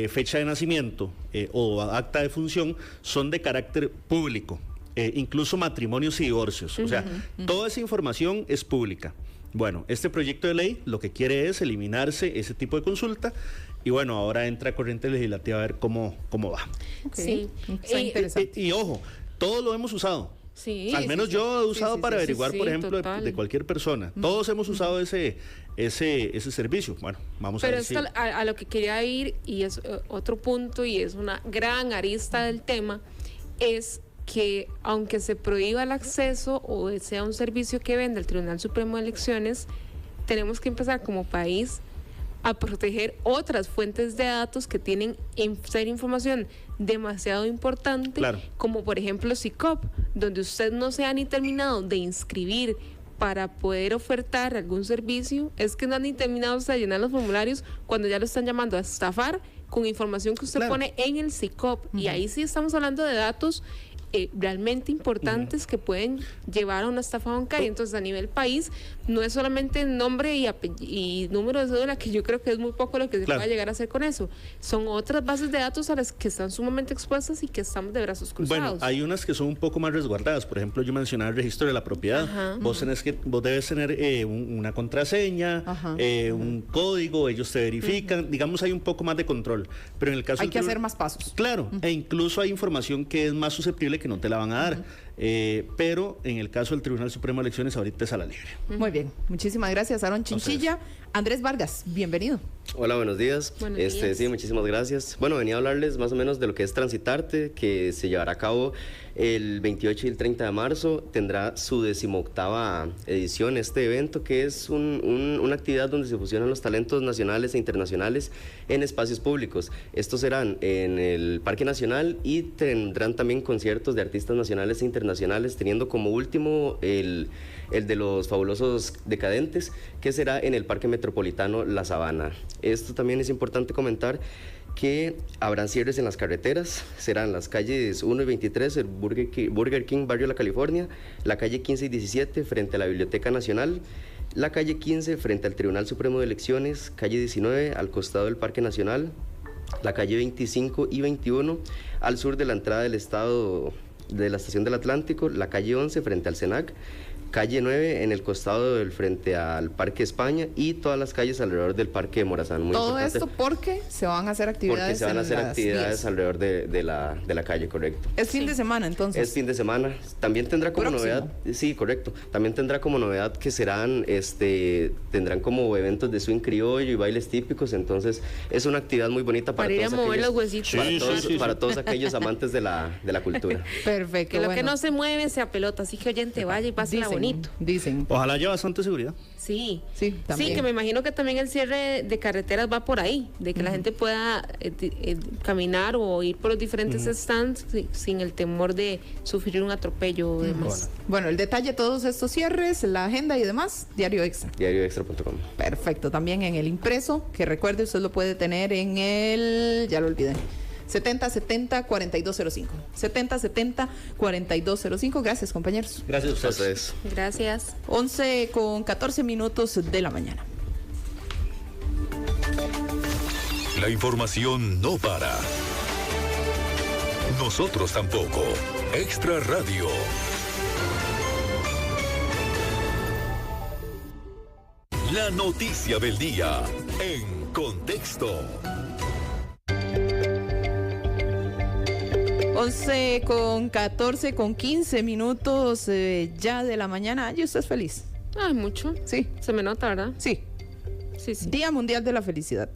[SPEAKER 9] fecha de nacimiento o acta de función son de carácter público, incluso matrimonios y divorcios. O sea, toda esa información es pública. Bueno, este proyecto de ley lo que quiere es eliminarse ese tipo de consulta y bueno, ahora entra a corriente legislativa a ver cómo va.
[SPEAKER 3] Sí.
[SPEAKER 2] Está interesante.
[SPEAKER 9] Y ojo, todos lo hemos usado.
[SPEAKER 3] Sí,
[SPEAKER 9] Al menos yo he usado para averiguar, por ejemplo, de cualquier persona. Todos hemos usado ese servicio. Bueno, vamos a
[SPEAKER 3] Pero
[SPEAKER 9] ver
[SPEAKER 3] esto a lo que quería ir, y es otro punto, y es una gran arista del tema, es que aunque se prohíba el acceso o sea un servicio que venda el Tribunal Supremo de Elecciones, tenemos que empezar como país a proteger otras fuentes de datos que tienen ser información demasiado importante, como por ejemplo SICOP, donde usted no se ha ni terminado de inscribir para poder ofertar algún servicio es que no han ni terminado de llenar los formularios cuando ya lo están llamando a estafar con información que usted pone en el SICOP. Y ahí sí estamos hablando de datos realmente importantes que pueden llevar a una estafa bancaria. Entonces, a nivel país, no es solamente nombre y número de cédula, que yo creo que es muy poco lo que se pueda llegar a hacer con eso. Son otras bases de datos a las que están sumamente expuestas y que estamos de brazos cruzados.
[SPEAKER 9] Bueno, hay unas que son un poco más resguardadas. Por ejemplo, yo mencionaba el registro de la propiedad. Vos debes tener una contraseña, un código, ellos te verifican. Digamos, hay un poco más de control. Pero en el caso
[SPEAKER 2] hay que hacer más pasos.
[SPEAKER 9] Claro, e incluso hay información que es más susceptible que no te la van a dar. Pero en el caso del Tribunal Supremo de Elecciones, ahorita es a la libre.
[SPEAKER 2] Muy bien, muchísimas gracias, Aaron Chinchilla. Andrés Vargas, bienvenido.
[SPEAKER 10] Hola, buenos días.
[SPEAKER 3] Buenos días.
[SPEAKER 10] Sí, muchísimas gracias. Bueno, venía a hablarles más o menos de lo que es Transitarte, que se llevará a cabo el 28 y el 30 de marzo. Tendrá su 18ª edición este evento, que es una actividad donde se fusionan los talentos nacionales e internacionales en espacios públicos. Estos serán en el Parque Nacional y tendrán también conciertos de artistas nacionales e internacionales, teniendo como último el de los Fabulosos Decadentes, que será en el Parque Metropolitano La Sabana. Esto también es importante comentar que habrán cierres en las carreteras, serán las calles 1 y 23, el Burger King, Barrio La California, la calle 15 y 17 frente a la Biblioteca Nacional, la calle 15 frente al Tribunal Supremo de Elecciones, calle 19 al costado del Parque Nacional, la calle 25 y 21 al sur de la entrada del estado de la Estación del Atlántico, la calle 11 frente al CENAC, calle 9 en el costado del frente al Parque España y todas las calles alrededor del Parque de Morazán. Muy
[SPEAKER 2] Todo
[SPEAKER 10] importante.
[SPEAKER 2] esto porque se van a hacer actividades.
[SPEAKER 10] Porque se van a hacer actividades
[SPEAKER 2] vías.
[SPEAKER 10] alrededor de la calle, correcto.
[SPEAKER 2] Es fin de semana, entonces.
[SPEAKER 10] Es fin de semana. También tendrá como novedad, sí, correcto. También tendrá como novedad que tendrán como eventos de swing criollo y bailes típicos. Entonces es una actividad muy bonita para
[SPEAKER 3] ir a mover los huesitos.
[SPEAKER 10] Para todos aquellos amantes de la cultura.
[SPEAKER 2] Perfecto.
[SPEAKER 3] Que lo que no se mueve sea pelota, así que oyente, vaya y pásela bonito.
[SPEAKER 2] Dicen.
[SPEAKER 9] Ojalá haya bastante seguridad.
[SPEAKER 3] Sí,
[SPEAKER 2] también.
[SPEAKER 3] Sí, que me imagino que también el cierre de carreteras va por ahí, de que la gente pueda caminar o ir por los diferentes stands sin el temor de sufrir un atropello o demás.
[SPEAKER 2] Bueno, el detalle de todos estos cierres, la agenda y demás, Diario Extra.
[SPEAKER 10] Diarioextra.com.
[SPEAKER 2] Perfecto, también en el impreso, que recuerde, usted lo puede tener en el, ya lo olvidé, 7070-4205. 7070-4205. Gracias, compañeros.
[SPEAKER 9] Gracias a ustedes.
[SPEAKER 3] Gracias.
[SPEAKER 2] 11:14 de la mañana.
[SPEAKER 1] La información no para. Nosotros tampoco. Extra Radio. La noticia del día en contexto.
[SPEAKER 2] 11:15 ya de la mañana. ¿Y usted es feliz?
[SPEAKER 3] Ay, mucho.
[SPEAKER 2] Sí.
[SPEAKER 3] Se me nota, ¿verdad?
[SPEAKER 2] Sí.
[SPEAKER 3] Sí.
[SPEAKER 2] Día Mundial de la Felicidad.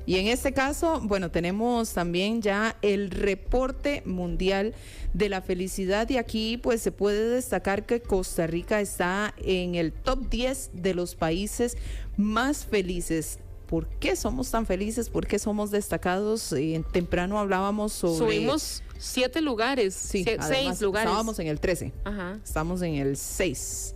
[SPEAKER 2] Y en este caso, bueno, tenemos también ya el reporte mundial de la felicidad y aquí pues se puede destacar que Costa Rica está en el top 10 de los países más felices. ¿Por qué somos tan felices? ¿Por qué somos destacados? Temprano hablábamos sobre...
[SPEAKER 3] Subimos 7 lugares,
[SPEAKER 2] sí,
[SPEAKER 3] 6 lugares.
[SPEAKER 2] Estábamos en el 13.
[SPEAKER 3] Ajá.
[SPEAKER 2] Estamos en el 6.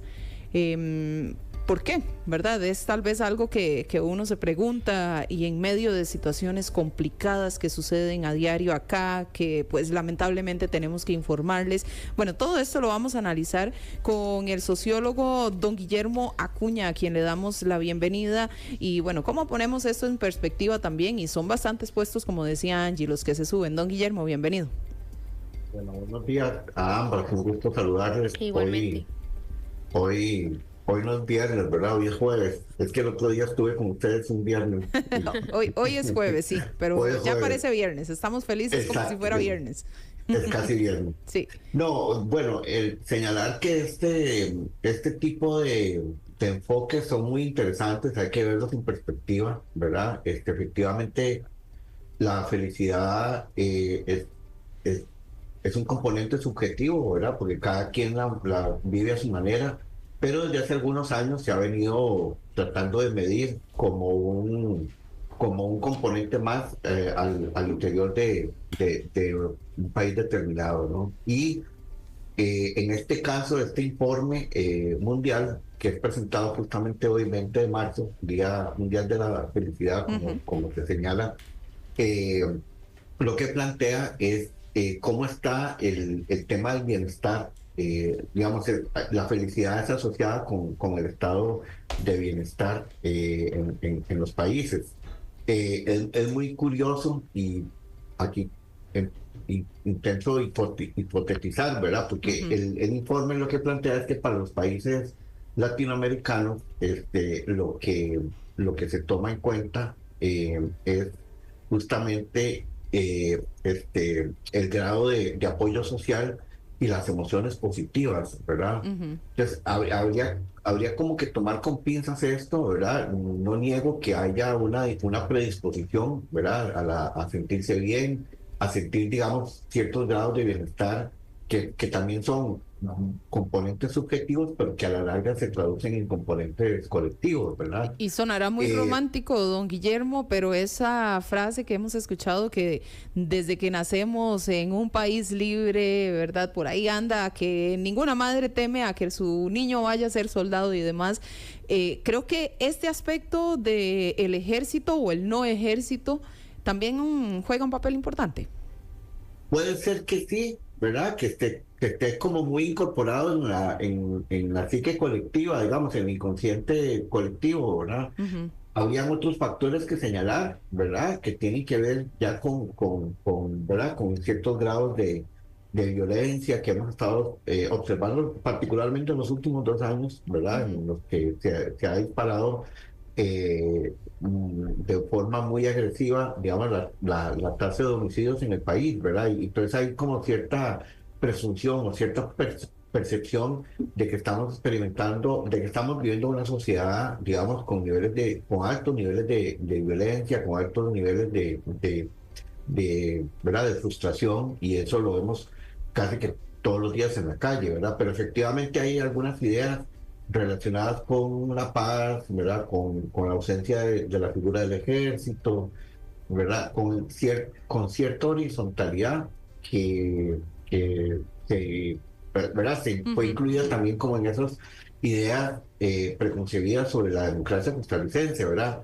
[SPEAKER 2] ¿Por qué? ¿Verdad? Es tal vez algo que uno se pregunta y en medio de situaciones complicadas que suceden a diario acá, que pues lamentablemente tenemos que informarles. Bueno, todo esto lo vamos a analizar con el sociólogo don Guillermo Acuña, a quien le damos la bienvenida. Y bueno, ¿cómo ponemos esto en perspectiva también? Y son bastantes puestos, como decía Angie, los que se suben. Don Guillermo, bienvenido.
[SPEAKER 11] Bueno, buenos días a ambas, un gusto saludarles.
[SPEAKER 3] Igualmente.
[SPEAKER 11] Hoy no es viernes, ¿verdad? Hoy es jueves. Es que el otro día estuve con ustedes un viernes.
[SPEAKER 2] Hoy es jueves, sí, pero ya
[SPEAKER 11] jueves.
[SPEAKER 2] Parece viernes. Estamos felices.
[SPEAKER 11] Exacto,
[SPEAKER 2] como si fuera viernes.
[SPEAKER 11] Es casi viernes.
[SPEAKER 2] Sí.
[SPEAKER 11] No, bueno, señalar que este tipo de enfoques son muy interesantes, hay que verlos en perspectiva, ¿verdad? Efectivamente, la felicidad es un componente subjetivo, ¿verdad? Porque cada quien la vive a su manera. Pero desde hace algunos años se ha venido tratando de medir como un componente más al interior de un país determinado, ¿no? Y En este caso, este informe mundial, que es presentado justamente hoy, 20 de marzo, Día Mundial de la Felicidad, como se señala, lo que plantea es cómo está el tema del bienestar. Digamos, la felicidad es asociada con el estado de bienestar en los países. Es muy curioso y aquí intento hipotetizar, ¿verdad? Porque el informe lo que plantea es que para los países latinoamericanos lo que se toma en cuenta es justamente el grado de apoyo social y las emociones positivas, ¿verdad? Entonces, habría como que tomar con pinzas esto, ¿verdad? No niego que haya una predisposición, ¿verdad? A sentirse bien, a sentir, digamos, ciertos grados de bienestar que también son componentes subjetivos, pero que a la larga se traducen en componentes colectivos, ¿verdad?
[SPEAKER 2] Y sonará muy romántico, don Guillermo, pero esa frase que hemos escuchado que desde que nacemos en un país libre, ¿verdad? Por ahí anda, que ninguna madre teme a que su niño vaya a ser soldado y demás. Creo que este aspecto del ejército o el no ejército también juega un papel importante.
[SPEAKER 11] Puede ser que sí, ¿verdad? Que esté como muy incorporado en la psique colectiva, digamos, en el inconsciente colectivo, ¿verdad? Habrían otros factores que señalar, ¿verdad? Que tienen que ver ya ¿verdad? Con ciertos grados de violencia que hemos estado observando, particularmente en los últimos 2 años, ¿verdad? En los que se ha disparado de forma muy agresiva, digamos, la tasa de homicidios en el país, ¿verdad? Y entonces hay como cierta presunción o cierta percepción de que estamos experimentando, de que estamos viviendo una sociedad, digamos, con altos niveles de violencia, con altos niveles ¿verdad? De frustración, y eso lo vemos casi que todos los días en la calle, ¿verdad? Pero efectivamente hay algunas ideas relacionadas con la paz, ¿verdad? Con la ausencia de la figura del ejército, ¿verdad? Con cierta horizontalidad que ¿verdad? Se fue incluida también como en esas ideas preconcebidas sobre la democracia costarricense, ¿verdad?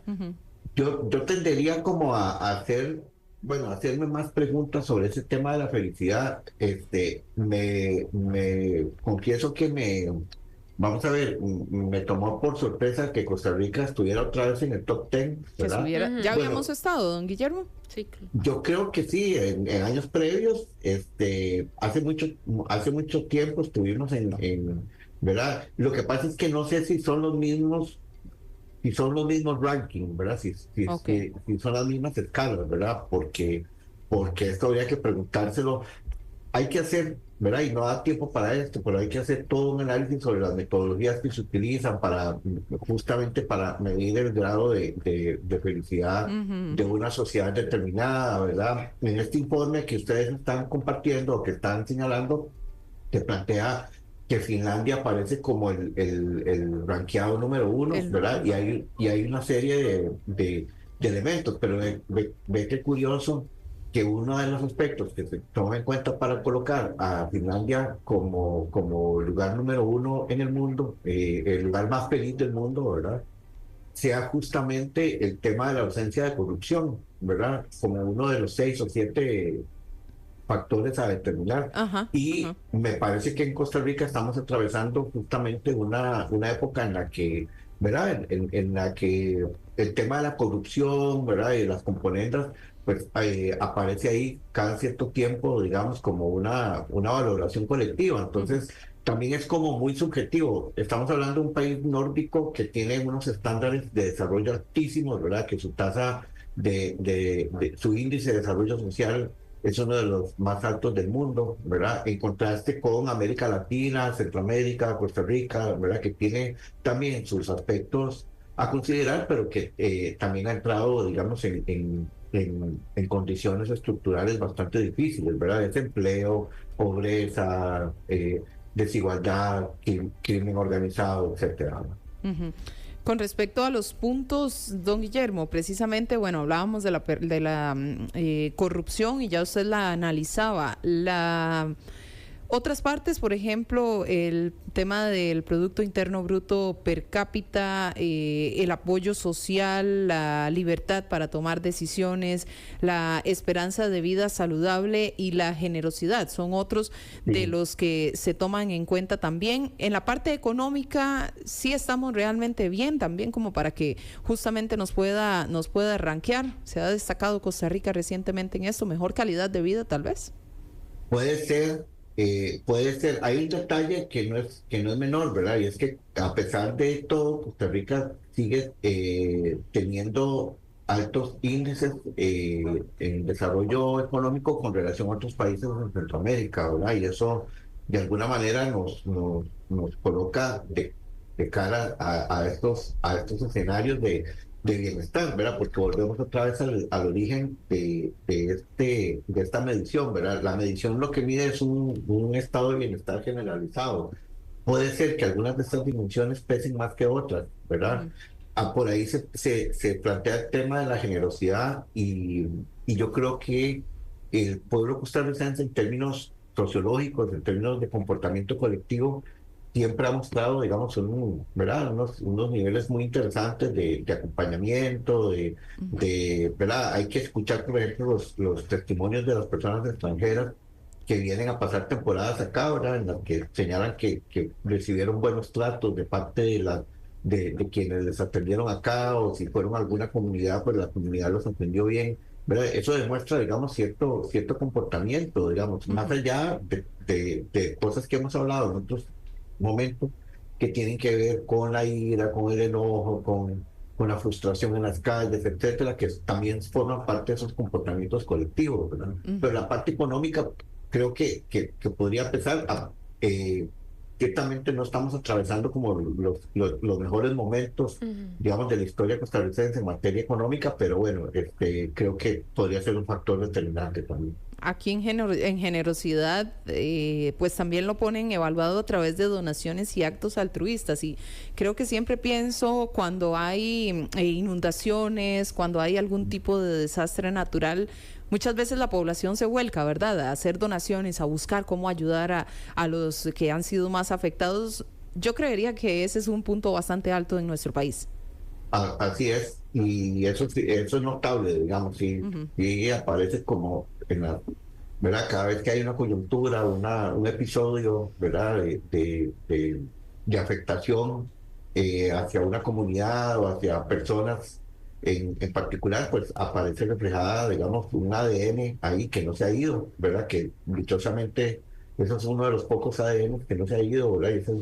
[SPEAKER 11] Yo tendería como a hacerme más preguntas sobre ese tema de la felicidad. Me confieso que vamos a ver, me tomó por sorpresa que Costa Rica estuviera otra vez en el top 10, ¿verdad?
[SPEAKER 2] ¿Ya habíamos estado, don Guillermo?
[SPEAKER 3] Sí, claro.
[SPEAKER 11] Yo creo que sí, en años previos, hace mucho tiempo estuvimos ¿verdad? Lo que pasa es que no sé si son los mismos rankings, ¿verdad? Si son las mismas escalas, ¿verdad? Porque esto habría que preguntárselo. Hay que hacer, ¿verdad? Y no da tiempo para esto, pero hay que hacer todo un análisis sobre las metodologías que se utilizan justamente para medir el grado de felicidad de una sociedad determinada, ¿verdad? En este informe que ustedes están compartiendo o que están señalando, te plantea que Finlandia aparece como el rankeado número 1, ¿verdad? Y hay una serie de elementos, pero ve qué curioso que uno de los aspectos que se toma en cuenta para colocar a Finlandia como lugar número 1 en el mundo, el lugar más feliz del mundo, ¿verdad? Sea justamente el tema de la ausencia de corrupción, ¿verdad? Como uno de los 6 o 7 factores a determinar. Me parece que en Costa Rica estamos atravesando justamente una época en la que, ¿verdad? En la que el tema de la corrupción, ¿verdad? Y las componentes, pues aparece ahí cada cierto tiempo, digamos, como una valoración colectiva. Entonces, también es como muy subjetivo. Estamos hablando de un país nórdico que tiene unos estándares de desarrollo altísimos, ¿verdad? Que su tasa su índice de desarrollo social es uno de los más altos del mundo, ¿verdad? En contraste con América Latina, Centroamérica, Costa Rica, ¿verdad? Que tiene también sus aspectos a considerar, pero que también ha entrado, digamos, en condiciones estructurales bastante difíciles, ¿verdad? Desempleo, pobreza, desigualdad, crimen organizado, etcétera.
[SPEAKER 2] Con respecto a los puntos, don Guillermo, precisamente, bueno, hablábamos de la corrupción y ya usted la analizaba. Otras partes, por ejemplo, el tema del Producto Interno Bruto per cápita, el apoyo social, la libertad para tomar decisiones, la esperanza de vida saludable y la generosidad, son otros de los que se toman en cuenta también. En la parte económica, sí estamos realmente bien también, como para que justamente nos pueda rankear. Se ha destacado Costa Rica recientemente en esto, mejor calidad de vida tal vez.
[SPEAKER 11] Puede ser, hay un detalle que no es menor, ¿verdad? Y es que a pesar de todo, Costa Rica sigue teniendo altos índices en desarrollo económico con relación a otros países en Centroamérica, ¿verdad? Y eso de alguna manera nos coloca de cara a estos escenarios de bienestar, ¿verdad? Porque volvemos otra vez al origen de esta medición, ¿verdad? La medición lo que mide es un estado de bienestar generalizado. Puede ser que algunas de estas dimensiones pesen más que otras, ¿verdad? Por ahí se plantea el tema de la generosidad y yo creo que el pueblo costarricense en términos sociológicos, en términos de comportamiento colectivo, siempre ha mostrado, digamos, ¿verdad? unos niveles muy interesantes de acompañamiento, ¿verdad? Hay que escuchar, por ejemplo, los testimonios de las personas extranjeras que vienen a pasar temporadas acá, ¿verdad? En las que señalan que recibieron buenos tratos de parte de quienes les atendieron acá, o si fueron a alguna comunidad, pues la comunidad los atendió bien, ¿verdad? Eso demuestra, digamos, cierto comportamiento, digamos, más allá de cosas que hemos hablado en otros momentos que tienen que ver con la ira, con el enojo, con la frustración en las calles, etcétera, que también forman parte de esos comportamientos colectivos, ¿verdad? Pero la parte económica creo que podría pesar ciertamente no estamos atravesando como los mejores momentos, digamos, de la historia costarricense en materia económica, pero bueno, creo que podría ser un factor determinante también.
[SPEAKER 2] Aquí en generosidad, pues también lo ponen evaluado a través de donaciones y actos altruistas. Y creo que siempre pienso cuando hay inundaciones, cuando hay algún tipo de desastre natural, muchas veces la población se vuelca, ¿verdad?, a hacer donaciones, a buscar cómo ayudar a los que han sido más afectados. Yo creería que ese es un punto bastante alto en nuestro país.
[SPEAKER 11] Así es, y eso es notable, digamos, y aparece como ¿verdad? Cada vez que hay una coyuntura, un episodio, ¿verdad?, de afectación hacia una comunidad o hacia personas en particular, pues aparece reflejada, digamos, un ADN ahí que no se ha ido, ¿verdad? Que dichosamente eso es uno de los pocos ADN que no se ha ido, ¿verdad? Y ese es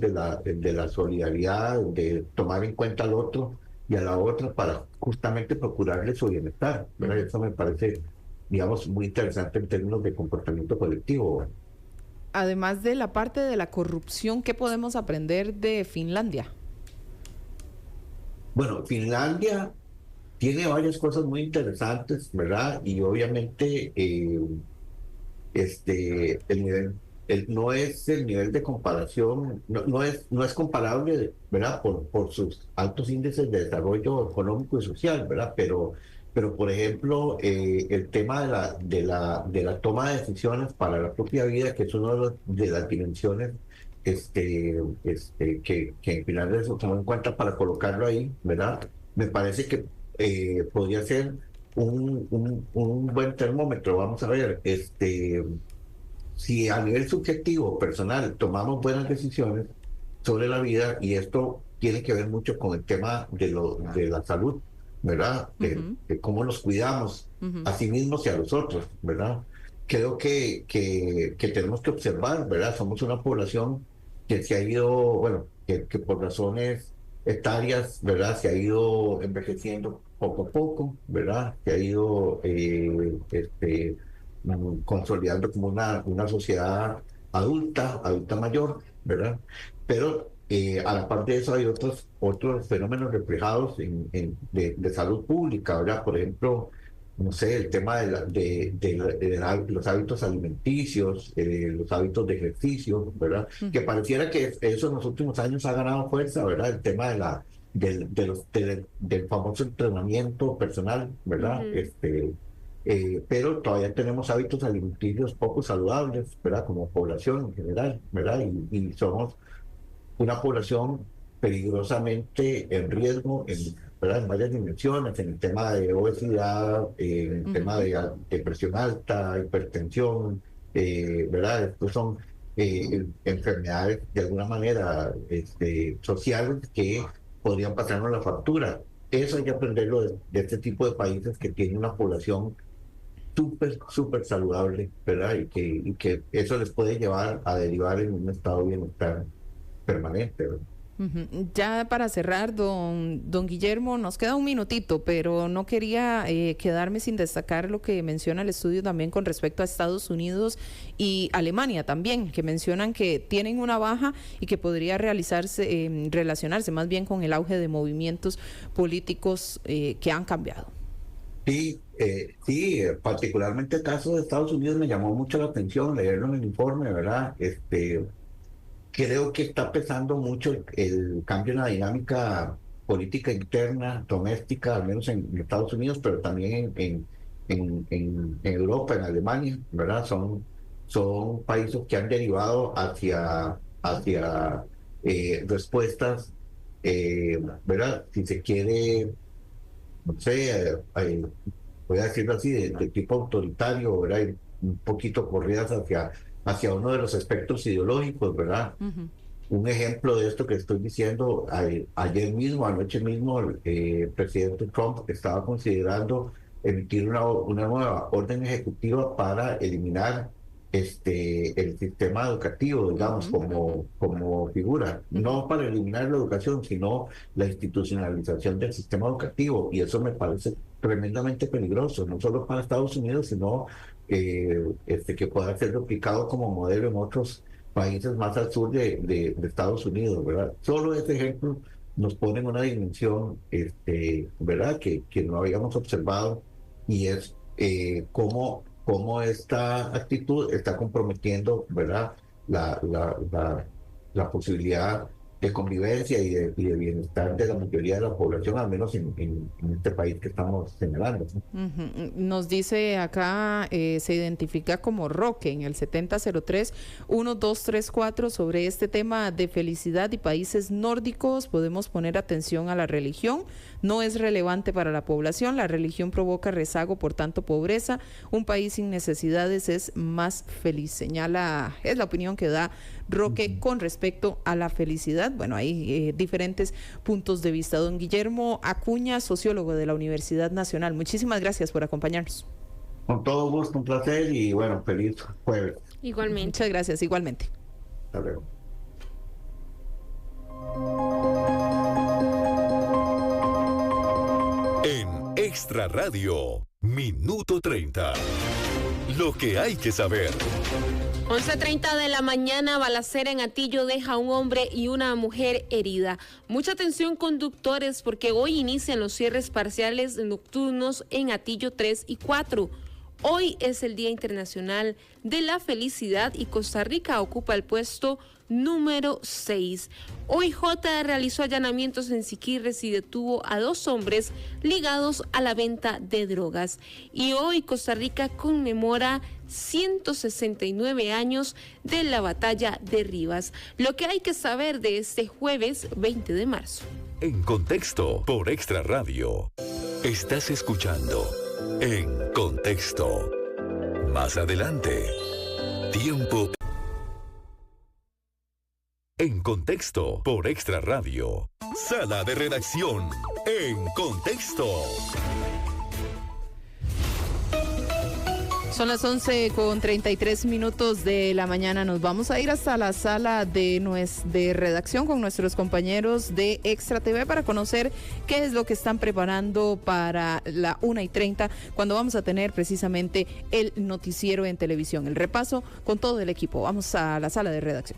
[SPEAKER 11] de la solidaridad, de tomar en cuenta al otro y a la otra para justamente procurarle su bienestar, ¿verdad? Eso me parece, digamos, muy interesante en términos de comportamiento colectivo, ¿verdad?
[SPEAKER 2] Además de la parte de la corrupción, ¿qué podemos aprender de Finlandia?
[SPEAKER 11] Bueno, Finlandia tiene varias cosas muy interesantes, ¿verdad? Y obviamente el nivel, no es el nivel de comparación, no es comparable, ¿verdad? Por sus altos índices de desarrollo económico y social, ¿verdad? Pero por ejemplo, el tema de la toma de decisiones para la propia vida, que es una de las dimensiones que en Finlandia se tomó en cuenta para colocarlo ahí, ¿verdad? Me parece que podría ser un buen termómetro. Vamos a ver, si a nivel subjetivo, personal, tomamos buenas decisiones sobre la vida, y esto tiene que ver mucho con el tema de la salud, ¿verdad? De cómo nos cuidamos a sí mismos y a los otros, ¿verdad? Creo que tenemos que observar, ¿verdad? Somos una población que se ha ido, bueno, que por razones etarias, ¿verdad? Se ha ido envejeciendo poco a poco, ¿verdad? Se ha ido consolidando como una sociedad adulta mayor, ¿verdad? Pero a la par de eso hay otros fenómenos reflejados de salud pública, ¿verdad? Por ejemplo, no sé, el tema de los hábitos alimenticios, los hábitos de ejercicio, ¿verdad? Que pareciera que eso en los últimos años ha ganado fuerza, ¿verdad? El tema del famoso entrenamiento personal, ¿verdad? pero todavía tenemos hábitos alimenticios poco saludables, ¿verdad? Como población en general, ¿verdad? Y somos una población peligrosamente en riesgo, ¿verdad? En varias dimensiones, en el tema de obesidad, en el tema de presión alta, hipertensión, ¿verdad? Estos son enfermedades de alguna manera sociales que podrían pasarnos la factura. Eso hay que aprenderlo de este tipo de países que tienen una población súper saludable, ¿verdad? Y que eso les puede llevar a derivar en un estado de bienestar permanente, ¿verdad?
[SPEAKER 2] Ya para cerrar, don Guillermo, nos queda un minutito, pero no quería quedarme sin destacar lo que menciona el estudio también con respecto a Estados Unidos y Alemania también, que mencionan que tienen una baja y que podría relacionarse más bien con el auge de movimientos políticos que han cambiado.
[SPEAKER 11] Sí, particularmente el caso de Estados Unidos me llamó mucho la atención leerlo en el informe, ¿verdad? Creo que está pesando mucho el cambio en la dinámica política interna, doméstica, al menos en Estados Unidos, pero también en Europa, en Alemania, ¿verdad? Son países que han derivado hacia respuestas, ¿verdad? Si se quiere, no sé, voy a decirlo así, de tipo autoritario, ¿verdad? Un poquito corridas hacia uno de los aspectos ideológicos, ¿verdad? Un ejemplo de esto que estoy diciendo, anoche mismo, el presidente Trump estaba considerando emitir una nueva orden ejecutiva para eliminar el sistema educativo, digamos, como figura, no para eliminar la educación, sino la institucionalización del sistema educativo, y eso me parece tremendamente peligroso, no solo para Estados Unidos, sino que pueda ser replicado como modelo en otros países más al sur de Estados Unidos, ¿verdad? Solo este ejemplo nos pone en una dimensión, ¿verdad?, que no habíamos observado, y es cómo esta actitud está comprometiendo, ¿verdad?, la posibilidad de convivencia y de bienestar de la mayoría de la población, al menos en este país que estamos señalando, ¿no?
[SPEAKER 2] Nos dice acá, se identifica como Roque en el 7003-1234 sobre este tema de felicidad y países nórdicos. Podemos poner atención a la religión, no es relevante para la población, la religión provoca rezago, por tanto pobreza, un país sin necesidades es más feliz, señala, es la opinión que da Roque con respecto a la felicidad. Bueno, hay diferentes puntos de vista. Don Guillermo Acuña, sociólogo de la Universidad Nacional, muchísimas gracias por acompañarnos.
[SPEAKER 11] Con todo gusto, un placer, y bueno, feliz jueves.
[SPEAKER 3] Igualmente.
[SPEAKER 2] Muchas gracias, igualmente.
[SPEAKER 11] Hasta luego.
[SPEAKER 1] En Extra Radio, Minuto 30. Lo que hay que saber.
[SPEAKER 3] 11:30 de la mañana, balacera en Atillo deja a un hombre y una mujer herida. Mucha atención, conductores, porque hoy inician los cierres parciales nocturnos en Atillo 3 y 4. Hoy es el Día Internacional de la Felicidad y Costa Rica ocupa el puesto número 6. OIJ realizó allanamientos en Siquirres y detuvo a 2 hombres ligados a la venta de drogas. Y hoy Costa Rica conmemora 169 años de la batalla de Rivas. Lo que hay que saber de este jueves 20 de marzo.
[SPEAKER 1] En Contexto, por Extra Radio. Estás escuchando En Contexto. Más adelante. Tiempo. En Contexto, por Extra Radio. Sala de redacción. En Contexto.
[SPEAKER 2] Son las 11:33 de la mañana. Nos vamos a ir hasta la sala de redacción con nuestros compañeros de Extra TV para conocer qué es lo que están preparando para la 1:30, cuando vamos a tener precisamente el noticiero en televisión. El repaso con todo el equipo. Vamos a la sala de redacción.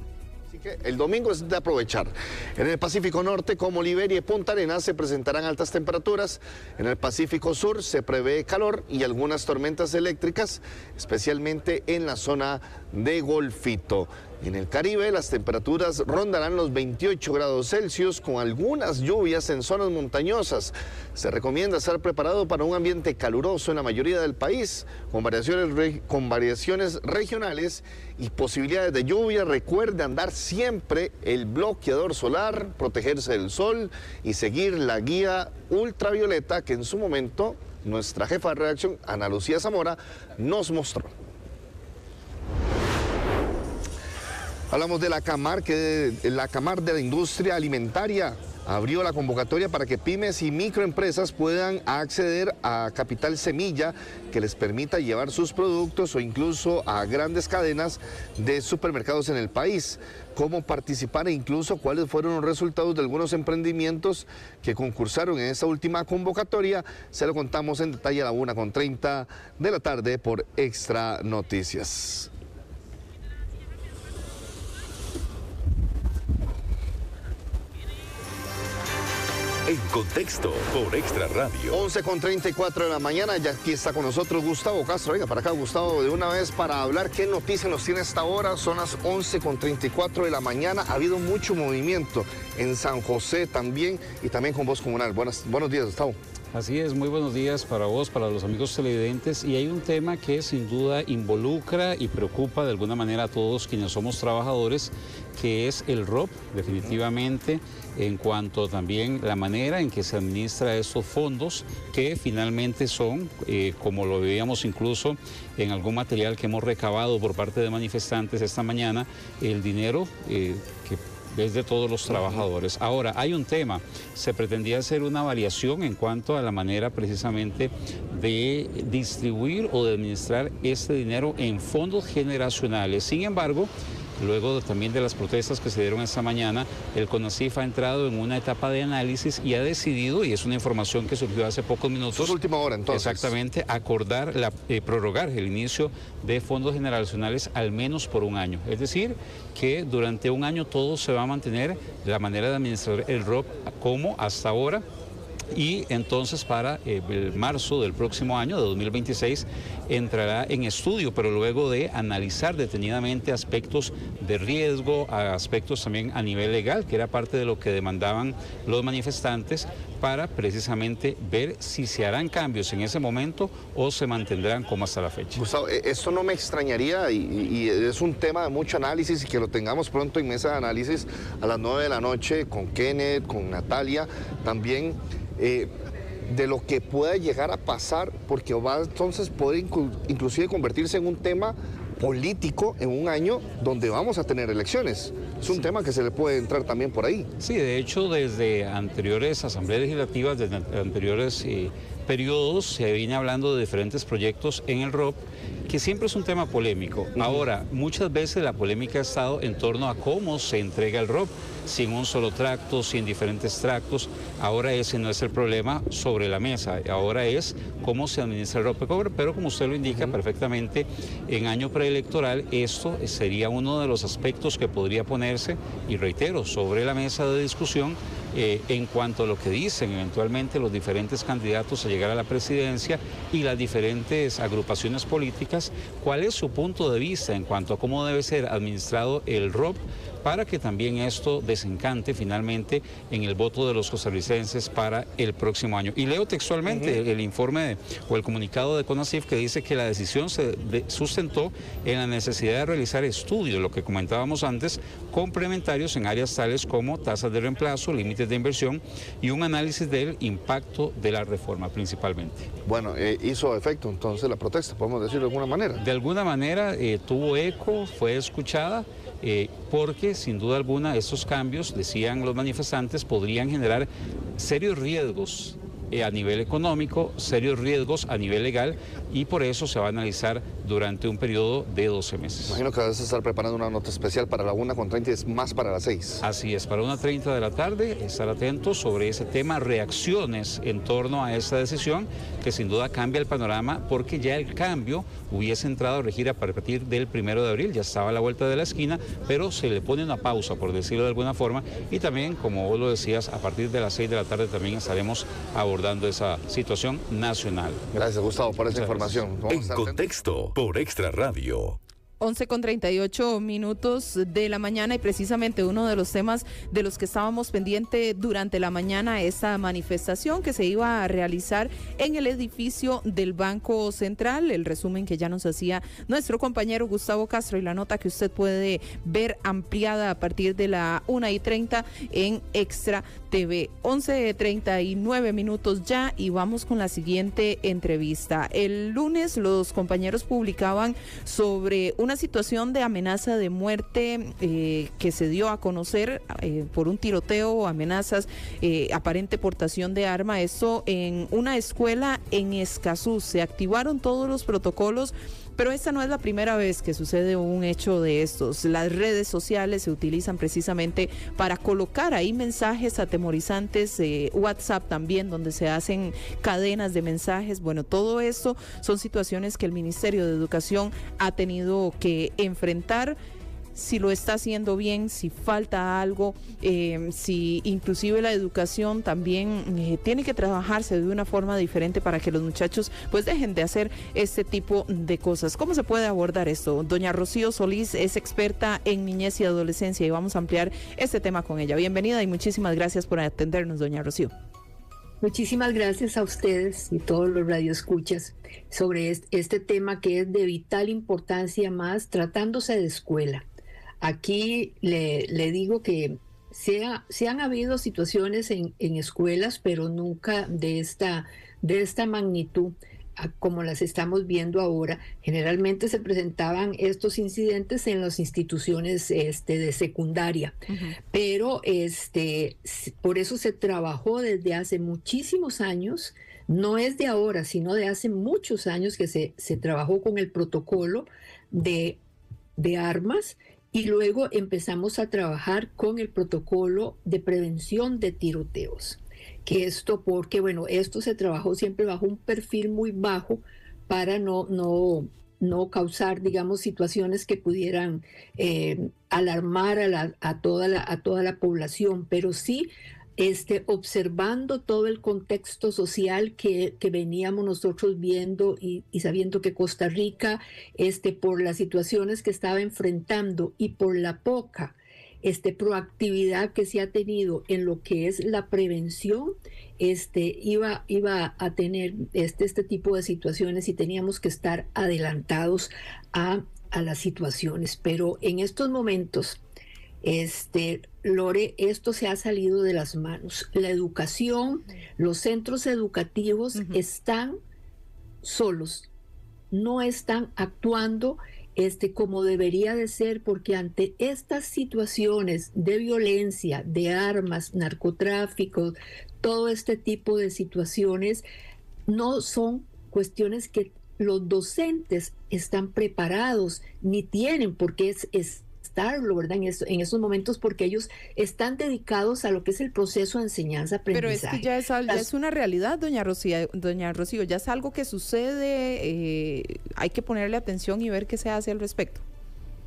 [SPEAKER 12] El domingo es de aprovechar. En el Pacífico Norte, como Liberia y Punta Arenas, se presentarán altas temperaturas. En el Pacífico Sur se prevé calor y algunas tormentas eléctricas, especialmente en la zona de Golfito. En el Caribe las temperaturas rondarán los 28 grados Celsius con algunas lluvias en zonas montañosas. Se recomienda estar preparado para un ambiente caluroso en la mayoría del país, con variaciones regionales y posibilidades de lluvia. Recuerde andar siempre el bloqueador solar, protegerse del sol y seguir la guía ultravioleta que en su momento nuestra jefa de redacción, Ana Lucía Zamora, nos mostró. Hablamos de la Camar, que la Camar de la Industria Alimentaria abrió la convocatoria para que pymes y microempresas puedan acceder a capital semilla que les permita llevar sus productos o incluso a grandes cadenas de supermercados en el país. Cómo participar e incluso cuáles fueron los resultados de algunos emprendimientos que concursaron en esta última convocatoria, se lo contamos en detalle a la 1:30 de la tarde por Extra Noticias.
[SPEAKER 1] En Contexto por Extra Radio.
[SPEAKER 12] 11:34 de la mañana, ya aquí está con nosotros Gustavo Castro. Venga para acá, Gustavo, de una vez para hablar qué noticias nos tiene hasta ahora. Son las 11:34 de la mañana. Ha habido mucho movimiento en San José también y también con Voz Comunal. Buenos días, Gustavo.
[SPEAKER 13] Así es, muy buenos días para vos, para los amigos televidentes, y hay un tema que sin duda involucra y preocupa de alguna manera a todos quienes somos trabajadores, que es el ROP, definitivamente, en cuanto también la manera en que se administra estos fondos, que finalmente son, como lo veíamos incluso en algún material que hemos recabado por parte de manifestantes esta mañana, el dinero que es de todos los trabajadores. Ahora, hay un tema, se pretendía hacer una variación en cuanto a la manera precisamente de distribuir o de administrar este dinero en fondos generacionales. Sin embargo, luego también de las protestas que se dieron esta mañana, el CONACYF ha entrado en una etapa de análisis y ha decidido, y es una información que surgió hace pocos minutos.
[SPEAKER 12] Es última hora, entonces.
[SPEAKER 13] Exactamente, acordar, prorrogar el inicio de fondos generacionales al menos por un año. Es decir, que durante un año todo se va a mantener la manera de administrar el ROP como hasta ahora. Y entonces para el marzo del próximo año, de 2026, entrará en estudio, pero luego de analizar detenidamente aspectos de riesgo, aspectos también a nivel legal, que era parte de lo que demandaban los manifestantes, para precisamente ver si se harán cambios en ese momento o se mantendrán como hasta la fecha.
[SPEAKER 12] Gustavo, esto no me extrañaría y es un tema de mucho análisis y que lo tengamos pronto en mesa de análisis a las 9 de la noche con Kenneth, con Natalia, también de lo que pueda llegar a pasar, porque va entonces poder inclusive convertirse en un tema político en un año donde vamos a tener elecciones. Es un tema que se le puede entrar también por ahí.
[SPEAKER 13] Sí, de hecho, desde anteriores asambleas legislativas, desde anteriores periodos, se viene hablando de diferentes proyectos en el ROP, que siempre es un tema polémico. Ahora, muchas veces la polémica ha estado en torno a cómo se entrega el ROP, si en un solo tracto, si en diferentes tractos. Ahora ese no es el problema sobre la mesa, ahora es cómo se administra el ROP. Pero como usted lo indica perfectamente, en año preelectoral esto sería uno de los aspectos que podría ponerse, y reitero, sobre la mesa de discusión, en cuanto a lo que dicen eventualmente los diferentes candidatos a llegar a la presidencia y las diferentes agrupaciones políticas, cuál es su punto de vista en cuanto a cómo debe ser administrado el ROP, para que también esto desencante finalmente en el voto de los costarricenses para el próximo año. Y leo textualmente el informe o el comunicado de CONACYF, que dice que la decisión se sustentó en la necesidad de realizar estudios, lo que comentábamos antes, complementarios en áreas tales como tasas de reemplazo, límites de inversión y un análisis del impacto de la reforma principalmente.
[SPEAKER 12] Bueno, hizo efecto entonces la protesta, podemos decirlo de alguna manera.
[SPEAKER 13] De alguna manera tuvo eco, fue escuchada, porque sin duda alguna estos cambios, decían los manifestantes, podrían generar serios riesgos a nivel económico, serios riesgos a nivel legal, y por eso se va a analizar durante un periodo de 12 meses.
[SPEAKER 12] Imagino que vas a estar preparando una nota especial para la 1:30 y es más para las 6.
[SPEAKER 13] Así es, para 1:30 de la tarde, estar atentos sobre ese tema, reacciones en torno a esta decisión, que sin duda cambia el panorama, porque ya el cambio hubiese entrado a regir a partir del 1 de abril, ya estaba a la vuelta de la esquina, pero se le pone una pausa, por decirlo de alguna forma, y también, como vos lo decías, a partir de las 6 de la tarde también estaremos abordando esa situación nacional.
[SPEAKER 12] Gracias, Gustavo, por esa información.
[SPEAKER 1] En Contexto por Extra Radio.
[SPEAKER 2] 11:38 de la mañana, y precisamente uno de los temas de los que estábamos pendientes durante la mañana, esta manifestación que se iba a realizar en el edificio del Banco Central, el resumen que ya nos hacía nuestro compañero Gustavo Castro y la nota que usted puede ver ampliada a partir de la 1:30 en Extra TV. 11:39 ya, y vamos con la siguiente entrevista. El lunes los compañeros publicaban sobre una situación de amenaza de muerte que se dio a conocer por un tiroteo o amenazas, aparente portación de arma, esto en una escuela en Escazú. Se activaron todos los protocolos, pero esta no es la primera vez que sucede un hecho de estos. Las redes sociales se utilizan precisamente para colocar ahí mensajes atemorizantes, WhatsApp también, donde se hacen cadenas de mensajes. Bueno, todo esto son situaciones que el Ministerio de Educación ha tenido que enfrentar. Si lo está haciendo bien, si falta algo, si inclusive la educación también tiene que trabajarse de una forma diferente para que los muchachos pues dejen de hacer este tipo de cosas. ¿Cómo se puede abordar esto? Doña Rocío Solís es experta en niñez y adolescencia y vamos a ampliar este tema con ella. Bienvenida y muchísimas gracias por atendernos, doña Rocío.
[SPEAKER 14] Muchísimas gracias a ustedes y todos los radioescuchas sobre este tema que es de vital importancia, más tratándose de escuela. Aquí le digo que se han habido situaciones en escuelas, pero nunca de esta magnitud como las estamos viendo ahora. Generalmente se presentaban estos incidentes en las instituciones de secundaria, pero por eso se trabajó desde hace muchísimos años. No es de ahora, sino de hace muchos años que se trabajó con el protocolo de armas. Y luego empezamos a trabajar con el protocolo de prevención de tiroteos. Que esto se trabajó siempre bajo un perfil muy bajo para no causar, digamos, situaciones que pudieran alarmar a toda la población, pero sí observando todo el contexto social que veníamos nosotros viendo y sabiendo que Costa Rica, por las situaciones que estaba enfrentando y por la poca proactividad que se ha tenido en lo que es la prevención, iba a tener este tipo de situaciones y teníamos que estar adelantados a las situaciones. Pero en estos momentos, Lore, esto se ha salido de las manos. La educación, los centros educativos están solos, no están actuando como debería de ser, porque ante estas situaciones de violencia, de armas, narcotráfico, todo este tipo de situaciones, no son cuestiones que los docentes están preparados ni tienen por qué estarlo, ¿verdad? En esos momentos, porque ellos están dedicados a lo que es el proceso de enseñanza-aprendizaje.
[SPEAKER 2] Pero es que ya es una realidad, doña Rocío, ya es algo que sucede, hay que ponerle atención y ver qué se hace al respecto.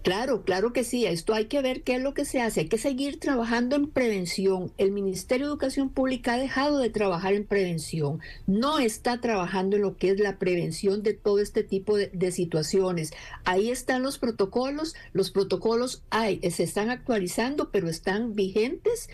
[SPEAKER 14] Claro que sí, esto hay que ver qué es lo que se hace, hay que seguir trabajando en prevención. El Ministerio de Educación Pública ha dejado de trabajar en prevención, no está trabajando en lo que es la prevención de todo este tipo de situaciones. Ahí están los protocolos se están actualizando, pero están vigentes,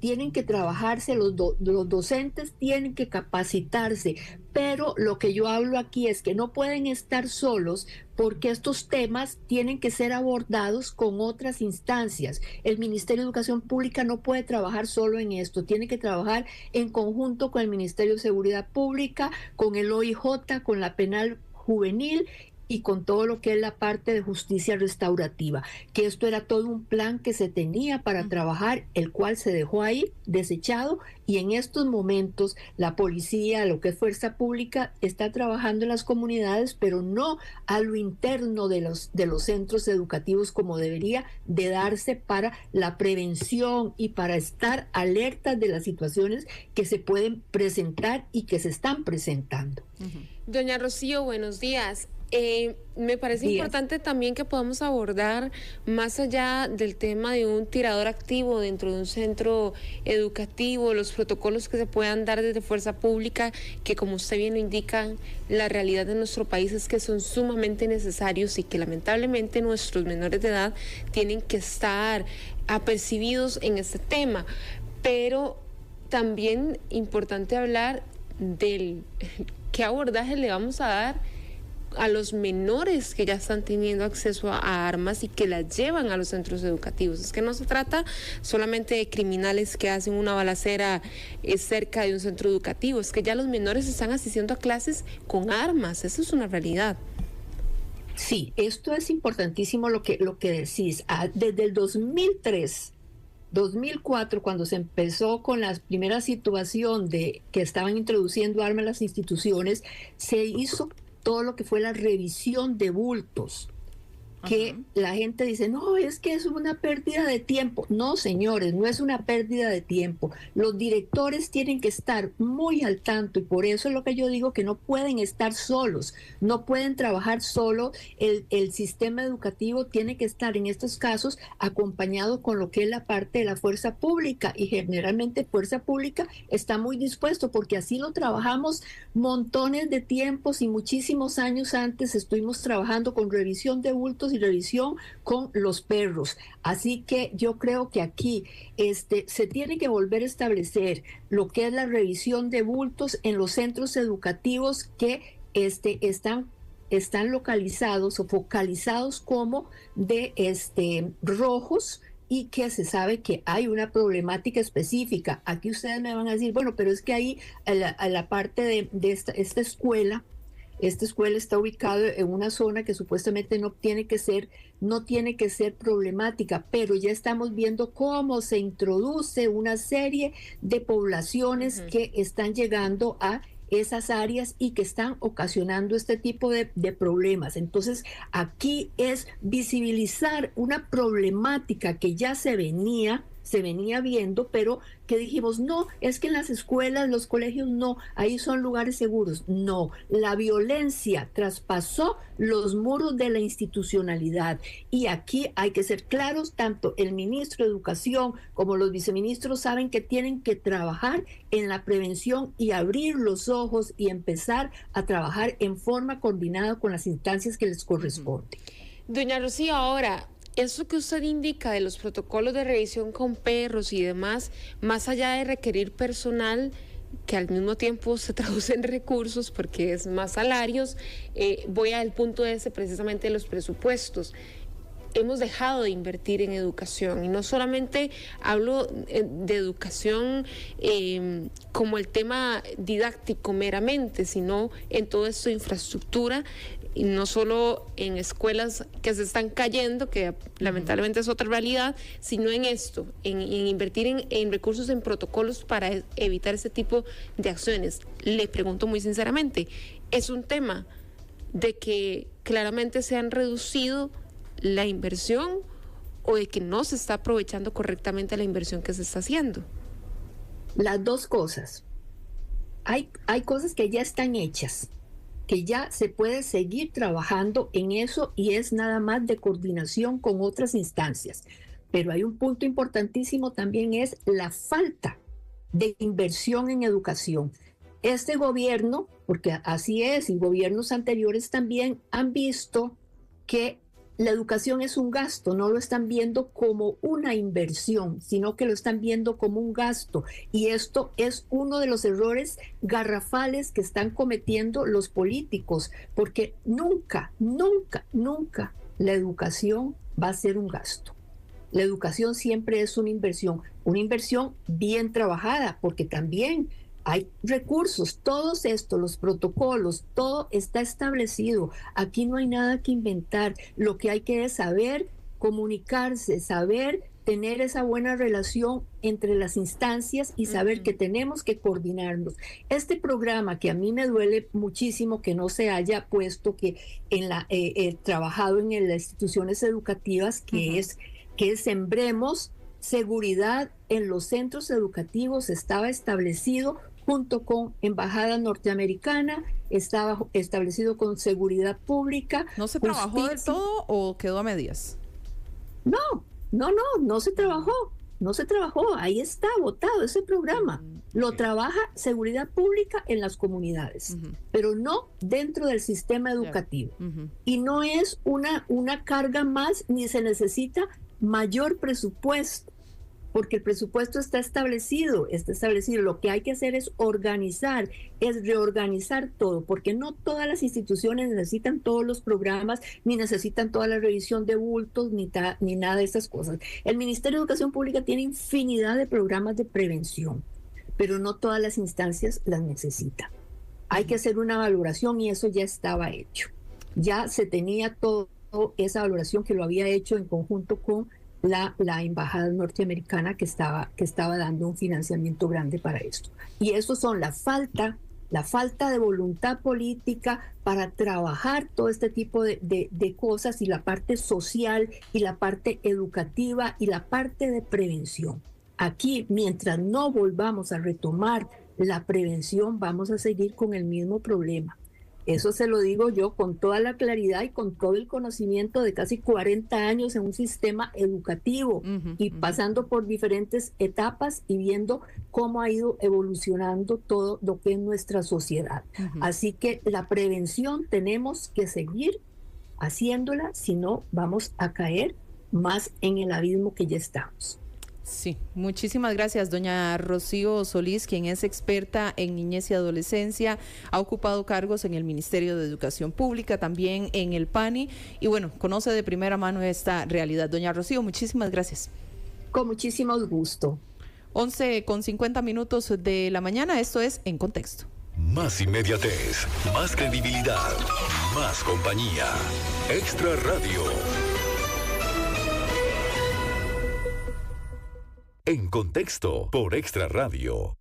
[SPEAKER 14] tienen que trabajarse, los docentes tienen que capacitarse, pero lo que yo hablo aquí es que no pueden estar solos, porque estos temas tienen que ser abordados con otras instancias. El Ministerio de Educación Pública no puede trabajar solo en esto, tiene que trabajar en conjunto con el Ministerio de Seguridad Pública, con el OIJ, con la Penal Juvenil y con todo lo que es la parte de justicia restaurativa, que esto era todo un plan que se tenía para trabajar, el cual se dejó ahí desechado, y en estos momentos la policía, lo que es fuerza pública, está trabajando en las comunidades, pero no a lo interno de los centros educativos como debería de darse para la prevención y para estar alertas de las situaciones que se pueden presentar y que se están presentando.
[SPEAKER 3] Doña Rocío, buenos días. Me parece importante también que podamos abordar, más allá del tema de un tirador activo dentro de un centro educativo, los protocolos que se puedan dar desde Fuerza Pública, que como usted bien lo indica, la realidad de nuestro país es que son sumamente necesarios y que lamentablemente nuestros menores de edad tienen que estar apercibidos en este tema. Pero también importante hablar del qué abordaje le vamos a dar a los menores que ya están teniendo acceso a armas y que las llevan a los centros educativos. Es que no se trata solamente de criminales que hacen una balacera cerca de un centro educativo, es que ya los menores están asistiendo a clases con armas, eso es una realidad.
[SPEAKER 14] Sí, esto es importantísimo lo que decís. Desde el 2004, cuando se empezó con la primera situación de que estaban introduciendo armas en las instituciones, se hizo todo lo que fue la revisión de bultos, que la gente dice, no, es que es una pérdida de tiempo. No, señores, no es una pérdida de tiempo. Los directores tienen que estar muy al tanto y por eso es lo que yo digo, que no pueden estar solos, no pueden trabajar solo. El sistema educativo tiene que estar en estos casos acompañado con lo que es la parte de la fuerza pública, y generalmente fuerza pública está muy dispuesto porque así lo trabajamos montones de tiempos y muchísimos años antes estuvimos trabajando con revisión de bultos y revisión con los perros. Así que yo creo que aquí se tiene que volver a establecer lo que es la revisión de bultos en los centros educativos que están localizados o focalizados como de rojos, y que se sabe que hay una problemática específica. Aquí ustedes me van a decir, bueno, pero es que ahí a la parte de esta escuela está ubicada en una zona que supuestamente no tiene que ser problemática, pero ya estamos viendo cómo se introduce una serie de poblaciones que están llegando a esas áreas y que están ocasionando este tipo de problemas. Entonces, aquí es visibilizar una problemática que ya se venía viendo, pero que dijimos, no, es que en las escuelas, los colegios, no, ahí son lugares seguros. No, la violencia traspasó los muros de la institucionalidad, y aquí hay que ser claros, tanto el ministro de Educación como los viceministros saben que tienen que trabajar en la prevención y abrir los ojos y empezar a trabajar en forma coordinada con las instancias que les corresponden.
[SPEAKER 3] Doña Rocío, ahora, eso que usted indica de los protocolos de revisión con perros y demás, más allá de requerir personal, que al mismo tiempo se traduce en recursos porque es más salarios, voy al punto ese precisamente de los presupuestos. Hemos dejado de invertir en educación, y no solamente hablo de educación como el tema didáctico meramente, sino en todo esto de infraestructura, y no solo en escuelas que se están cayendo, que lamentablemente es otra realidad, sino en esto, en invertir en recursos, en protocolos para evitar ese tipo de acciones. Le pregunto muy sinceramente, ¿es un tema de que claramente se han reducido la inversión o de que no se está aprovechando correctamente la inversión que se está haciendo?
[SPEAKER 14] Las dos cosas. Hay cosas que ya están hechas, que ya se puede seguir trabajando en eso, y es nada más de coordinación con otras instancias. Pero hay un punto importantísimo también, es la falta de inversión en educación. Este gobierno, porque así es, y gobiernos anteriores también han visto que la educación es un gasto, no lo están viendo como una inversión, sino que lo están viendo como un gasto. Y esto es uno de los errores garrafales que están cometiendo los políticos, porque nunca la educación va a ser un gasto. La educación siempre es una inversión bien trabajada, porque también hay recursos, todos estos, los protocolos, todo está establecido. Aquí no hay nada que inventar. Lo que hay que es saber comunicarse, saber tener esa buena relación entre las instancias y saber que tenemos que coordinarnos. Este programa, que a mí me duele muchísimo que no se haya puesto, que trabajado en las instituciones educativas, que es Sembremos, seguridad en los centros educativos estaba establecido junto con Embajada Norteamericana, estaba establecido con seguridad pública.
[SPEAKER 2] ¿No se trabajó del todo o quedó a medias?
[SPEAKER 14] No se trabajó. No se trabajó, ahí está votado ese programa. Lo trabaja seguridad pública en las comunidades, pero no dentro del sistema educativo. Y no es una carga más, ni se necesita mayor presupuesto, porque el presupuesto está establecido. Lo que hay que hacer es reorganizar todo, porque no todas las instituciones necesitan todos los programas, ni necesitan toda la revisión de bultos, ni nada de esas cosas. El Ministerio de Educación Pública tiene infinidad de programas de prevención, pero no todas las instancias las necesitan. Hay que hacer una valoración y eso ya estaba hecho. Ya se tenía toda esa valoración que lo había hecho en conjunto con la embajada norteamericana que estaba dando un financiamiento grande para esto. Y eso son la falta de voluntad política para trabajar todo este tipo de cosas, y la parte social y la parte educativa y la parte de prevención. Aquí, mientras no volvamos a retomar la prevención, vamos a seguir con el mismo problema. Eso se lo digo yo con toda la claridad y con todo el conocimiento de casi 40 años en un sistema educativo y pasando por diferentes etapas y viendo cómo ha ido evolucionando todo lo que es nuestra sociedad. Así que la prevención tenemos que seguir haciéndola, si no vamos a caer más en el abismo que ya estamos.
[SPEAKER 2] Sí, muchísimas gracias, doña Rocío Solís, quien es experta en niñez y adolescencia, ha ocupado cargos en el Ministerio de Educación Pública, también en el PANI, y bueno, conoce de primera mano esta realidad. Doña Rocío, muchísimas gracias.
[SPEAKER 14] Con muchísimo gusto.
[SPEAKER 2] 11:50 de la mañana, esto es En Contexto.
[SPEAKER 1] Más inmediatez, más credibilidad, más compañía. Extra Radio. En Contexto por Extra Radio.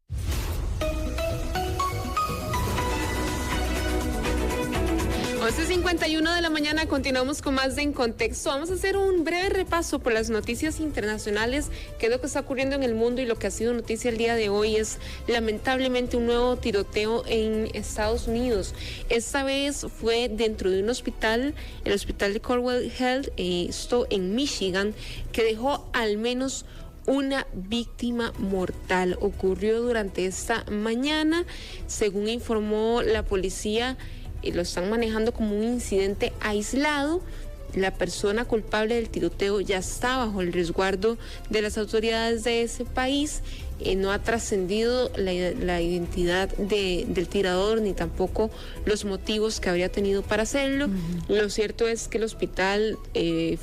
[SPEAKER 3] 11:51 de la mañana, continuamos con más de En Contexto. Vamos a hacer un breve repaso por las noticias internacionales, qué es lo que está ocurriendo en el mundo, y lo que ha sido noticia el día de hoy es lamentablemente un nuevo tiroteo en Estados Unidos. Esta vez fue dentro de un hospital, el hospital de Cornwall Health, esto en Michigan, que dejó al menos una víctima mortal. Ocurrió durante esta mañana, según informó la policía, lo están manejando como un incidente aislado. La persona culpable del tiroteo ya está bajo el resguardo de las autoridades de ese país. No ha trascendido la identidad del tirador, ni tampoco los motivos que habría tenido para hacerlo. Lo cierto es que el hospital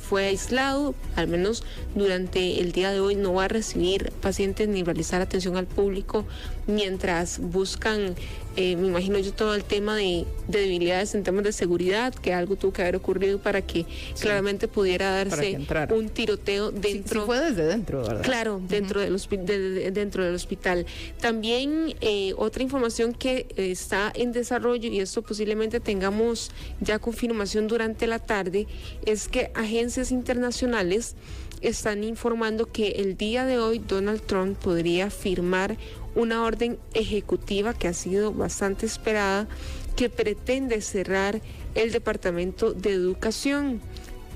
[SPEAKER 3] fue aislado, al menos durante el día de hoy. No va a recibir pacientes ni realizar atención al público mientras buscan, me imagino yo, todo el tema de debilidades en temas de seguridad, que algo tuvo que haber ocurrido para que claramente pudiera darse un tiroteo dentro.
[SPEAKER 2] Sí, fue desde dentro, ¿verdad?
[SPEAKER 3] Claro, dentro del hospital. También otra información que está en desarrollo, y esto posiblemente tengamos ya confirmación durante la tarde, es que agencias internacionales están informando que el día de hoy Donald Trump podría firmar una orden ejecutiva que ha sido bastante esperada, que pretende cerrar el Departamento de Educación.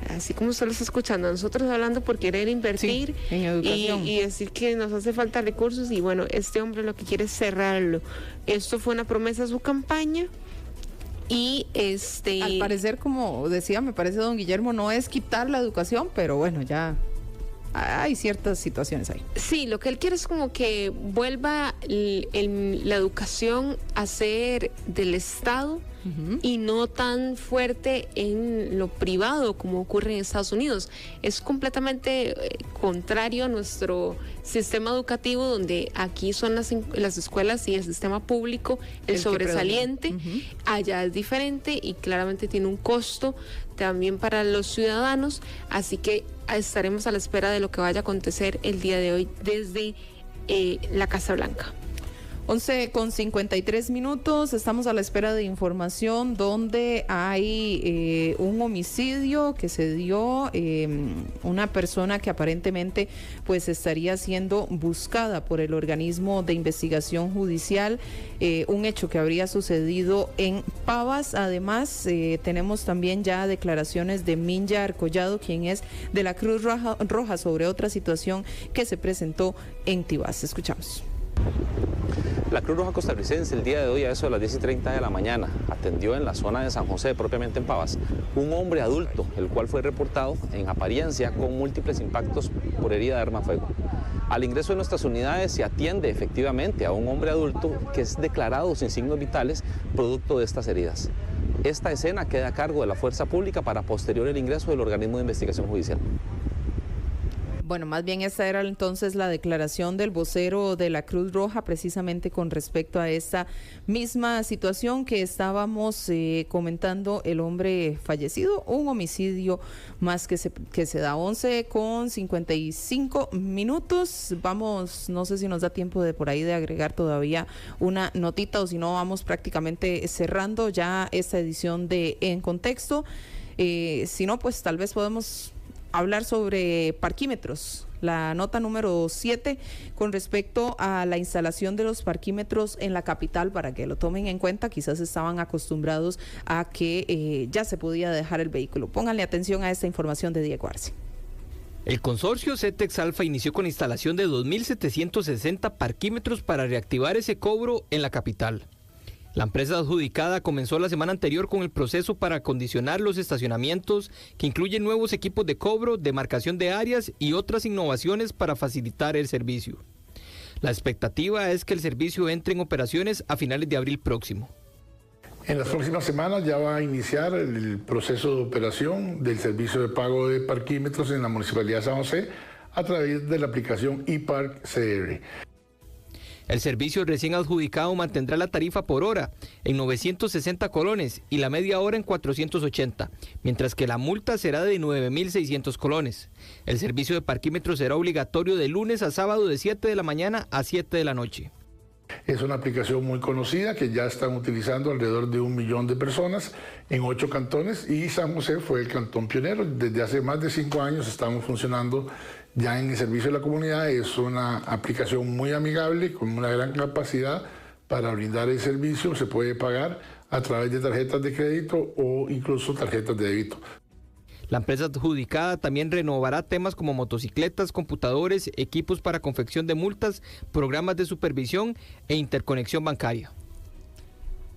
[SPEAKER 3] Así como usted lo está escuchando, nosotros hablando por querer invertir
[SPEAKER 2] en educación
[SPEAKER 3] y decir que nos hace falta recursos, y bueno, este hombre lo que quiere es cerrarlo. Esto fue una promesa de su campaña. Y
[SPEAKER 2] al parecer, como decía, me parece don Guillermo, no es quitar la educación, pero bueno, ya hay ciertas situaciones ahí.
[SPEAKER 3] Sí, lo que él quiere es como que vuelva la educación a ser del Estado y no tan fuerte en lo privado como ocurre en Estados Unidos. Es completamente contrario a nuestro sistema educativo, donde aquí son las escuelas y el sistema público el sobresaliente. Allá es diferente y claramente tiene un costo también para los ciudadanos, así que estaremos a la espera de lo que vaya a acontecer el día de hoy desde la Casa Blanca.
[SPEAKER 2] 11:53, estamos a la espera de información donde hay un homicidio que se dio, una persona que aparentemente pues estaría siendo buscada por el organismo de investigación judicial, un hecho que habría sucedido en Pavas. Además, tenemos también ya declaraciones de Minya Arcollado, quien es de la Cruz Roja, sobre otra situación que se presentó en Tibás. Escuchamos.
[SPEAKER 15] La Cruz Roja costarricense el día de hoy a eso de las 10:30 de la mañana atendió en la zona de San José, propiamente en Pavas, un hombre adulto, el cual fue reportado en apariencia con múltiples impactos por herida de arma de fuego. Al ingreso de nuestras unidades se atiende efectivamente a un hombre adulto que es declarado sin signos vitales producto de estas heridas. Esta escena queda a cargo de la Fuerza Pública para posterior el ingreso del organismo de investigación judicial.
[SPEAKER 2] Bueno, más bien esta era entonces la declaración del vocero de la Cruz Roja, precisamente con respecto a esta misma situación que estábamos comentando, el hombre fallecido, un homicidio más que se da. 11:55. Vamos, no sé si nos da tiempo de por ahí de agregar todavía una notita, o si no vamos prácticamente cerrando ya esta edición de En Contexto. Si no, pues tal vez podemos hablar sobre parquímetros, la nota número 7 con respecto a la instalación de los parquímetros en la capital, para que lo tomen en cuenta. Quizás estaban acostumbrados a que ya se podía dejar el vehículo. Pónganle atención a esta información de Diego Arce.
[SPEAKER 16] El consorcio CETEX Alfa inició con instalación de 2.760 parquímetros para reactivar ese cobro en la capital. La empresa adjudicada comenzó la semana anterior con el proceso para acondicionar los estacionamientos, que incluyen nuevos equipos de cobro, demarcación de áreas y otras innovaciones para facilitar el servicio. La expectativa es que el servicio entre en operaciones a finales de abril próximo.
[SPEAKER 17] En las próximas semanas ya va a iniciar el proceso de operación del servicio de pago de parquímetros en la Municipalidad de San José a través de la aplicación ePark CR.
[SPEAKER 16] El servicio recién adjudicado mantendrá la tarifa por hora en 960 colones y la media hora en 480, mientras que la multa será de 9.600 colones. El servicio de parquímetros será obligatorio de lunes a sábado de 7 de la mañana a 7 de la noche.
[SPEAKER 17] Es una aplicación muy conocida que ya están utilizando alrededor de 1 millón de personas en 8 cantones, y San José fue el cantón pionero. Desde hace más de 5 años estamos funcionando ya en el servicio de la comunidad. Es una aplicación muy amigable, con una gran capacidad para brindar el servicio. Se puede pagar a través de tarjetas de crédito o incluso tarjetas de débito.
[SPEAKER 16] La empresa adjudicada también renovará temas como motocicletas, computadores, equipos para confección de multas, programas de supervisión e interconexión bancaria.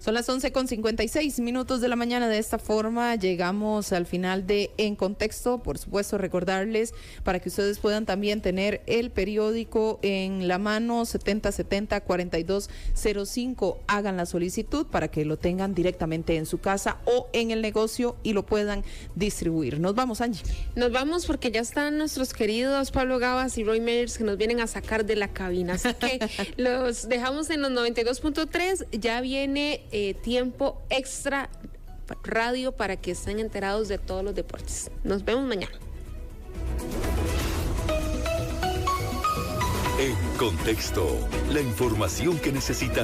[SPEAKER 2] Son las 11:56 de la mañana. De esta forma llegamos al final de En Contexto. Por supuesto, recordarles para que ustedes puedan también tener el periódico en la mano, 7070-4205. Hagan la solicitud para que lo tengan directamente en su casa o en el negocio y lo puedan distribuir. Nos vamos, Angie.
[SPEAKER 3] Nos vamos porque ya están nuestros queridos Pablo Gavas y Roy Meyers, que nos vienen a sacar de la cabina. Así que los dejamos en los 92.3. Ya viene tiempo extra radio para que estén enterados de todos los deportes. Nos vemos mañana.
[SPEAKER 1] En Contexto, la información que necesitas.